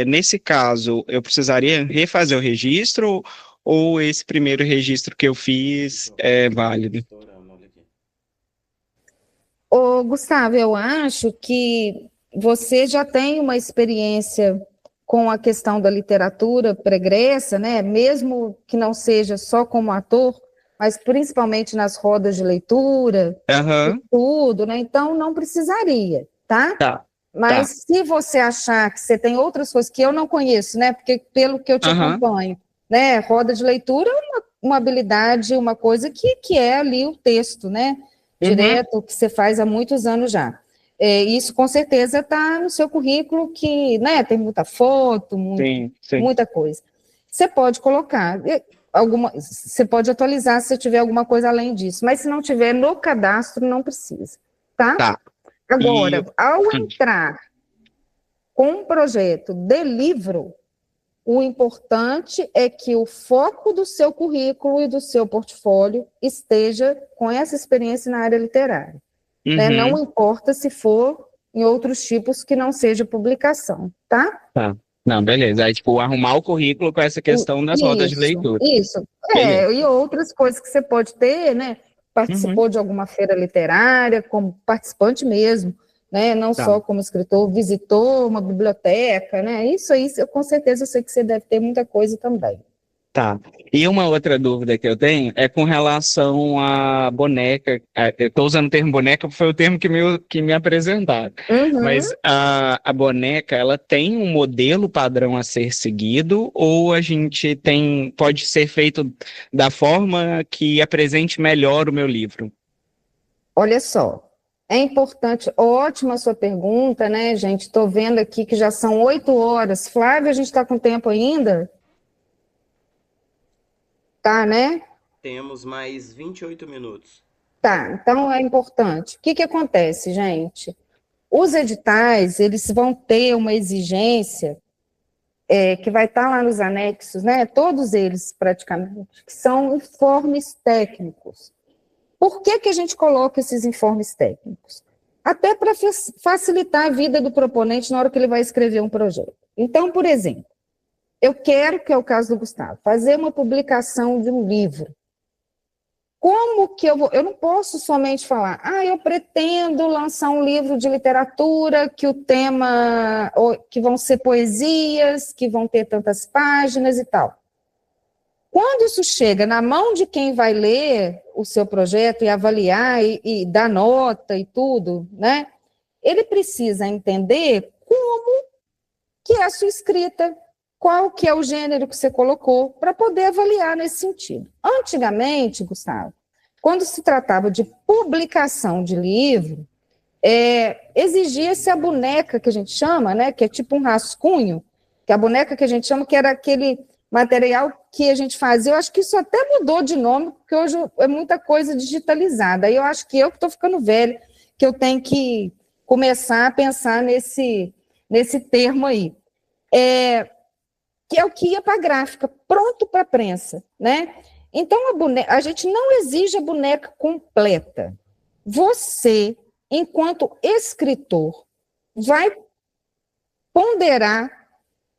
Nesse caso, eu precisaria refazer o registro ou esse primeiro registro que eu fiz é válido? Ô, Gustavo, eu acho que você já tem uma experiência com a questão da literatura pregressa, né? Mesmo que não seja só como ator, mas principalmente nas rodas de leitura, e tudo, né? Então, não precisaria, tá? Mas se você achar que você tem outras coisas que eu não conheço, né? Porque pelo que eu te acompanho, né? Roda de leitura é uma habilidade, uma coisa que é ali o texto, né? Direto, que você faz há muitos anos já. Isso, com certeza, está no seu currículo, que, né, tem muita foto, muita coisa. Você pode colocar, você pode atualizar se tiver alguma coisa além disso, mas se não tiver no cadastro, não precisa, tá? Agora, ao entrar com um projeto de livro, o importante é que o foco do seu currículo e do seu portfólio esteja com essa experiência na área literária. Né? Não importa se for em outros tipos que não seja publicação, tá? Não, beleza. Aí, tipo, arrumar o currículo com essa questão das rodas de leitura. Isso. E outras coisas que você pode ter, né? Participou de alguma feira literária, como participante mesmo, né? Não só como escritor, visitou uma biblioteca, né? Isso aí, com certeza, eu sei que você deve ter muita coisa também. E uma outra dúvida que eu tenho é com relação à boneca. Eu estou usando o termo boneca, porque foi o termo que me apresentaram. Mas a boneca, ela tem um modelo padrão a ser seguido, ou a gente pode ser feito da forma que apresente melhor o meu livro? Olha só, é importante, ótima sua pergunta, né, gente? Estou vendo aqui que já são 8 horas. Flávia, a gente está com tempo ainda? Tá, né? Temos mais 28 minutos. Tá, então é importante. O que acontece, gente? Os editais, eles vão ter uma exigência que vai estar lá nos anexos, né? Todos eles, praticamente, que são informes técnicos. Por que a gente coloca esses informes técnicos? Até para facilitar a vida do proponente na hora que ele vai escrever um projeto. Então, por exemplo, eu quero, que é o caso do Gustavo, fazer uma publicação de um livro. Como que eu vou? Eu não posso somente falar, eu pretendo lançar um livro de literatura, que o tema, que vão ser poesias, que vão ter tantas páginas e tal. Quando isso chega na mão de quem vai ler o seu projeto e avaliar e dar nota e tudo, né? Ele precisa entender como que é a sua escrita, qual que é o gênero que você colocou, para poder avaliar nesse sentido. Antigamente, Gustavo, quando se tratava de publicação de livro, exigia-se a boneca que a gente chama, né, que é tipo um rascunho, que é a boneca que a gente chama, que era aquele material que a gente fazia. Eu acho que isso até mudou de nome, porque hoje é muita coisa digitalizada. Aí eu acho que eu que estou ficando velha, que eu tenho que começar a pensar nesse termo aí. Que é o que ia para a gráfica, pronto para a prensa, né? Então, a gente não exige a boneca completa. Você, enquanto escritor, vai ponderar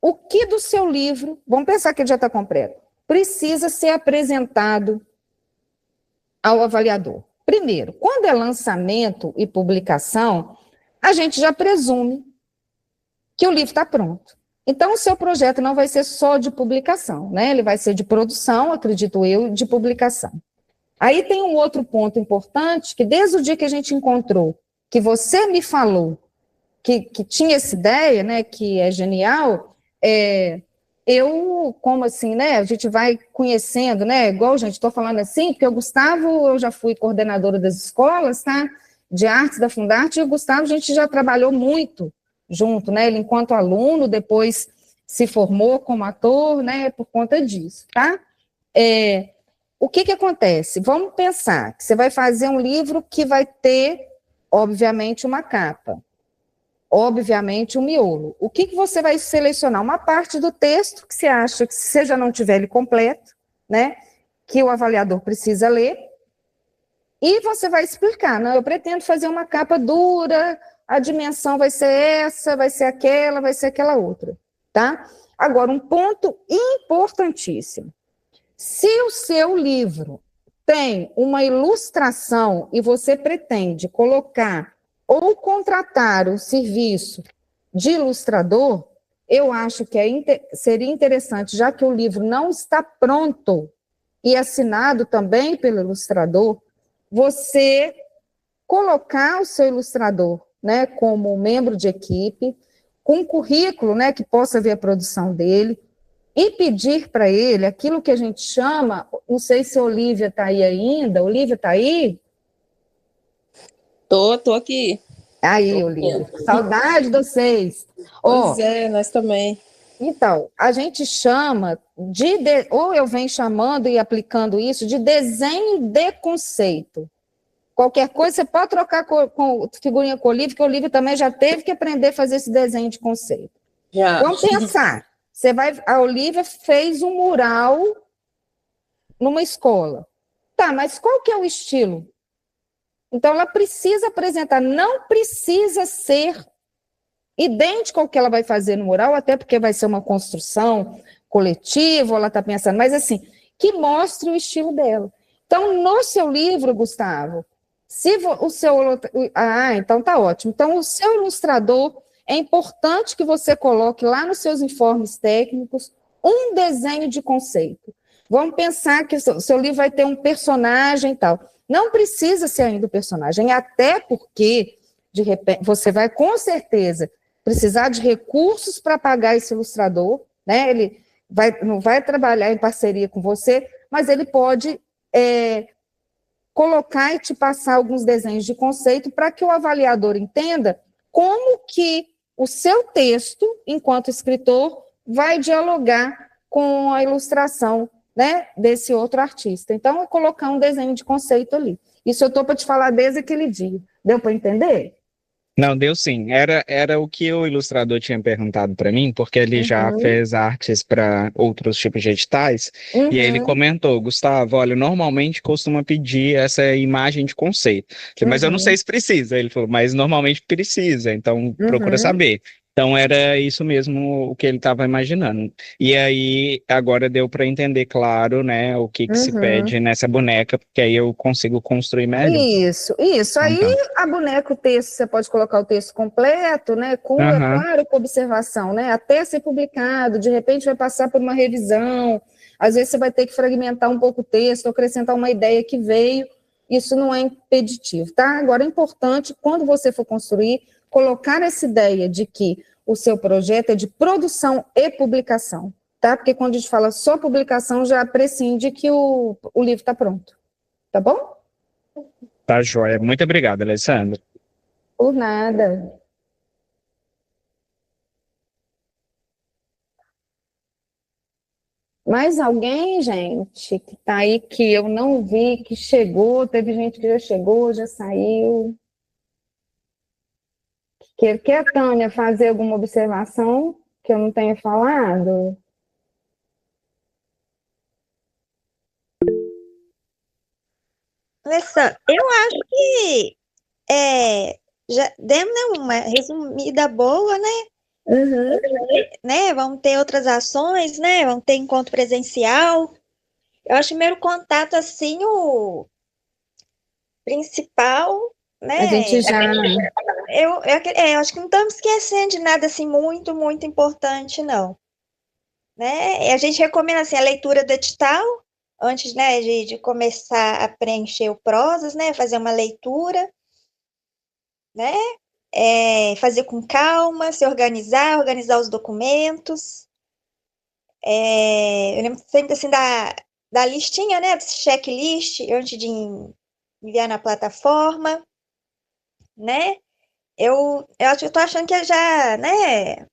o que do seu livro, vamos pensar que ele já está completo, precisa ser apresentado ao avaliador. Primeiro, quando é lançamento e publicação, a gente já presume que o livro está pronto. Então, o seu projeto não vai ser só de publicação, né? Ele vai ser de produção, acredito eu, de publicação. Aí tem um outro ponto importante, que desde o dia que a gente encontrou, que você me falou que tinha essa ideia, né, que é genial, como assim, né, a gente vai conhecendo, né, igual, gente, estou falando assim, porque o Gustavo, eu já fui coordenadora das escolas, tá, de artes da Fundarte, e o Gustavo, a gente já trabalhou muito junto, né, ele enquanto aluno, depois se formou como ator, né, por conta disso, tá? O que acontece? Vamos pensar que você vai fazer um livro que vai ter, obviamente, uma capa, obviamente, um miolo. O que você vai selecionar? Uma parte do texto que você acha que, se você já não tiver ele completo, né, que o avaliador precisa ler, e você vai explicar, não, eu pretendo fazer uma capa dura, a dimensão vai ser essa, vai ser aquela outra, tá? Agora, um ponto importantíssimo. Se o seu livro tem uma ilustração e você pretende colocar ou contratar o serviço de ilustrador, eu acho que seria interessante, já que o livro não está pronto e assinado também pelo ilustrador, você colocar o seu ilustrador, né, como membro de equipe, com um currículo, né, que possa ver a produção dele, e pedir para ele aquilo que a gente chama, não sei se a Olivia está aí ainda, Olivia está aí? Tô aqui. Aí, Olivia, saudade de vocês. Pois nós também. Então, a gente chama ou eu venho chamando e aplicando isso, de desenho de conceito. Qualquer coisa, você pode trocar com figurinha com o Olivia, que o Olivia também já teve que aprender a fazer esse desenho de conceito. Já. Vamos pensar. A Olivia fez um mural numa escola. Tá, mas qual que é o estilo? Então, ela precisa apresentar, não precisa ser idêntico ao que ela vai fazer no mural, até porque vai ser uma construção coletiva, ela está pensando, mas assim, que mostre o estilo dela. Então, no seu livro, Gustavo, então tá ótimo. Então, o seu ilustrador, é importante que você coloque lá nos seus informes técnicos um desenho de conceito. Vamos pensar que o seu livro vai ter um personagem e tal. Não precisa ser ainda o personagem, até porque, de repente, você vai com certeza precisar de recursos para pagar esse ilustrador, né? Ele não vai trabalhar em parceria com você, mas ele pode colocar e te passar alguns desenhos de conceito para que o avaliador entenda como que o seu texto, enquanto escritor, vai dialogar com a ilustração, né, desse outro artista. Então, é colocar um desenho de conceito ali. Isso eu estou para te falar desde aquele dia. Deu para entender? Não, deu sim. Era o que o ilustrador tinha perguntado para mim, porque ele já fez artes para outros tipos de editais, e aí ele comentou, Gustavo, olha, normalmente costuma pedir essa imagem de conceito. Falei, mas eu não sei se precisa. Ele falou, mas normalmente precisa, então procura saber. Então era isso mesmo o que ele estava imaginando. E aí agora deu para entender, claro, né, o que se pede nessa boneca, porque aí eu consigo construir melhor. Isso. Aí a boneca, o texto, você pode colocar o texto completo, né, claro, com observação, né, até ser publicado, de repente vai passar por uma revisão, às vezes você vai ter que fragmentar um pouco o texto, acrescentar uma ideia que veio, isso não é impeditivo, tá? Agora é importante, quando você for construir, colocar essa ideia de que o seu projeto é de produção e publicação, tá? Porque quando a gente fala só publicação, já prescinde que o livro está pronto, tá bom? Tá joia. Muito obrigado, Alessandra. Por nada. Mais alguém, gente, que tá aí, que eu não vi, que chegou, teve gente que já chegou, já saiu. Quer a Tânia fazer alguma observação que eu não tenha falado? Alessandra, eu acho que já demos, né, uma resumida boa, né? Né? Vamos ter outras ações, né? Vamos ter encontro presencial. Eu acho que primeiro contato, assim, o principal, né? A gente já... Eu acho que não estamos esquecendo de nada, assim, muito, muito importante, não. Né? A gente recomenda, assim, a leitura do edital, antes, né, de começar a preencher o prosas, né? Fazer uma leitura, né? fazer com calma, se organizar, organizar os documentos. Eu lembro sempre assim da listinha, né? Checklist, antes de enviar na plataforma, né? Eu tô achando que já, né?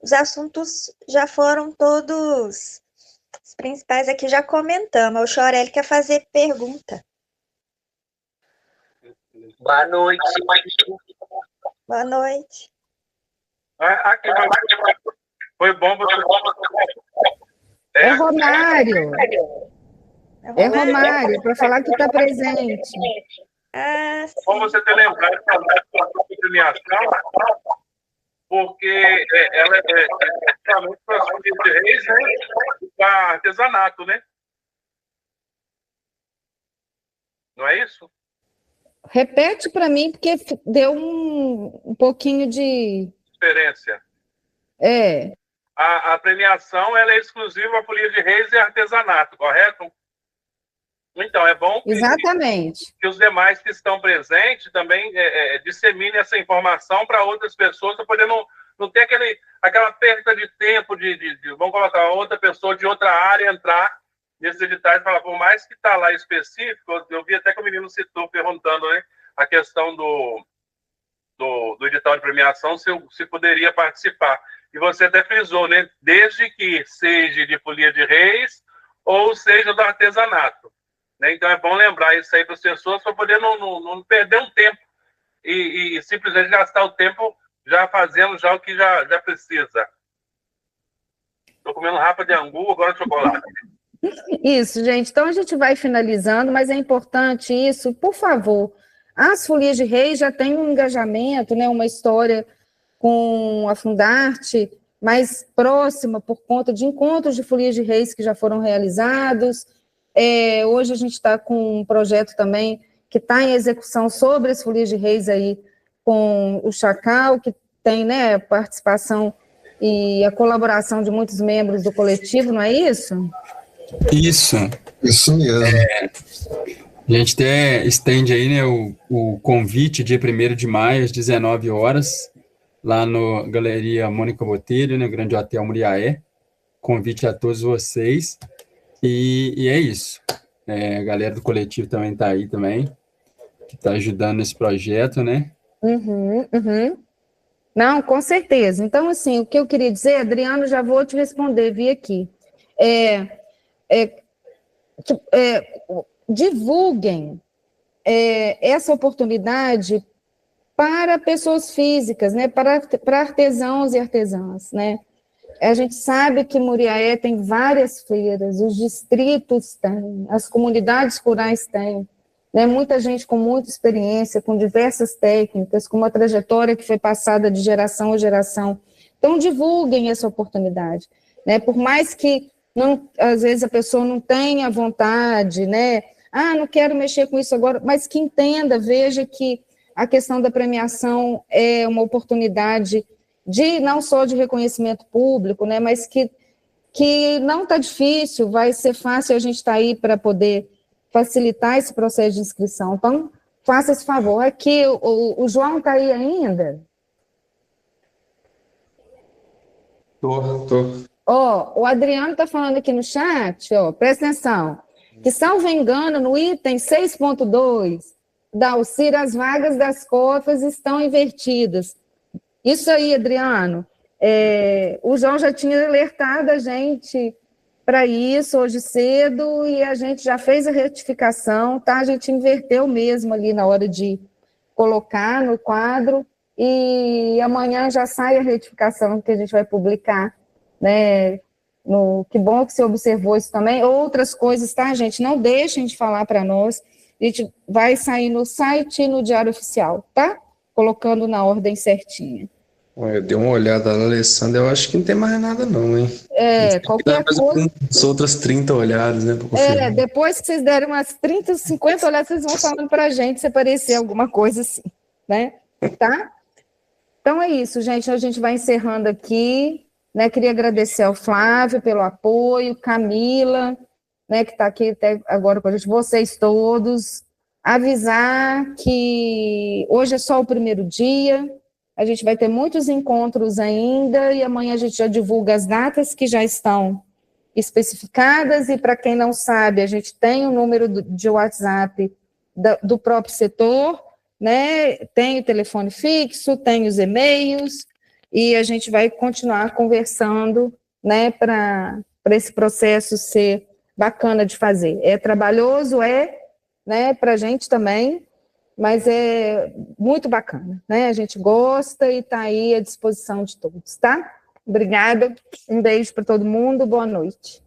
Os assuntos já foram todos os principais aqui, já comentamos. O Chorelli quer fazer pergunta. Boa noite. Boa noite. Aqui, foi bom você. É Romário. É Romário, para falar que está presente. Bom você ter lembrado da premiação, porque ela é especialmente para as famílias de reis, né? E para artesanato, né? Não é isso? Repete para mim, porque deu um pouquinho de Diferença. É. A premiação ela é exclusiva à folia de reis e artesanato, correto? Então, é bom Exatamente. que os demais que estão presentes também disseminem essa informação para outras pessoas, para poder não ter aquela perda de tempo vamos colocar outra pessoa de outra área entrar nesses editais e falar, por mais que está lá específico, eu vi até que o menino citou perguntando, né, a questão do edital de premiação, se poderia participar. E você até frisou, né, desde que seja de folia de reis ou seja do artesanato. Né? Então, é bom lembrar isso aí para as pessoas, para poder não perder um tempo e simplesmente gastar o tempo já fazendo já o que já precisa. Estou comendo rapa de angu, agora chocolate. Isso, gente. Então, a gente vai finalizando, mas é importante isso, por favor. As folias de reis já têm um engajamento, né, uma história com a Fundarte mais próxima por conta de encontros de folias de reis que já foram realizados. Hoje a gente está com um projeto também que está em execução sobre as folias de reis aí com o Chacal, que tem, né, participação e a colaboração de muitos membros do coletivo, não é isso? Isso mesmo. A gente até estende aí, né, o convite, dia 1º de maio, às 19 horas, lá no Galeria Mônica Botelho, no Grande Hotel Muriaé. Convite a todos vocês. E é isso. A galera do coletivo também está aí também, que está ajudando nesse projeto, né? Uhum. Não, com certeza. Então, assim, o que eu queria dizer, Adriano, já vou te responder, vi aqui. Divulguem essa oportunidade para pessoas físicas, né? Para artesãos e artesãs, né? A gente sabe que Muriaé tem várias feiras, os distritos têm, as comunidades rurais têm, né? Muita gente com muita experiência, com diversas técnicas, com uma trajetória que foi passada de geração a geração. Então, divulguem essa oportunidade, né? Por mais que, às vezes, a pessoa não tenha vontade, né? Não quero mexer com isso agora, mas que entenda, veja que a questão da premiação é uma oportunidade não só de reconhecimento público, né, mas que não está difícil, vai ser fácil, a gente está aí para poder facilitar esse processo de inscrição. Então, faça esse favor. Aqui, o João está aí ainda? Tô. O Adriano está falando aqui no chat, presta atenção, que, salvo engano, no item 6.2 da Alcir, as vagas das cotas estão invertidas. Isso aí, Adriano, o João já tinha alertado a gente para isso hoje cedo e a gente já fez a retificação, tá? A gente inverteu mesmo ali na hora de colocar no quadro e amanhã já sai a retificação que a gente vai publicar, né? Que bom que você observou isso também. Outras coisas, tá, gente? Não deixem de falar para nós. A gente vai sair no site e no Diário Oficial, tá? Colocando na ordem certinha. Eu dei uma olhada na Alessandra, eu acho que não tem mais nada não, hein? Qualquer coisa... As outras 30 olhadas, né? Depois que vocês derem umas 30, 50 olhadas, vocês vão falando para a gente se aparecer alguma coisa assim, né? Tá? Então é isso, gente. A gente vai encerrando aqui, né? Queria agradecer ao Flávio pelo apoio, Camila, né, que está aqui até agora com a gente, vocês todos, avisar que hoje é só o primeiro dia, A gente vai ter muitos encontros ainda, e amanhã a gente já divulga as datas que já estão especificadas, e para quem não sabe, a gente tem o número de WhatsApp do próprio setor, né? Tem o telefone fixo, tem os e-mails, e a gente vai continuar conversando, né, para esse processo ser bacana de fazer. É trabalhoso, né, para a gente também, mas é muito bacana, né? A gente gosta e está aí à disposição de todos, tá? Obrigada, um beijo para todo mundo, boa noite.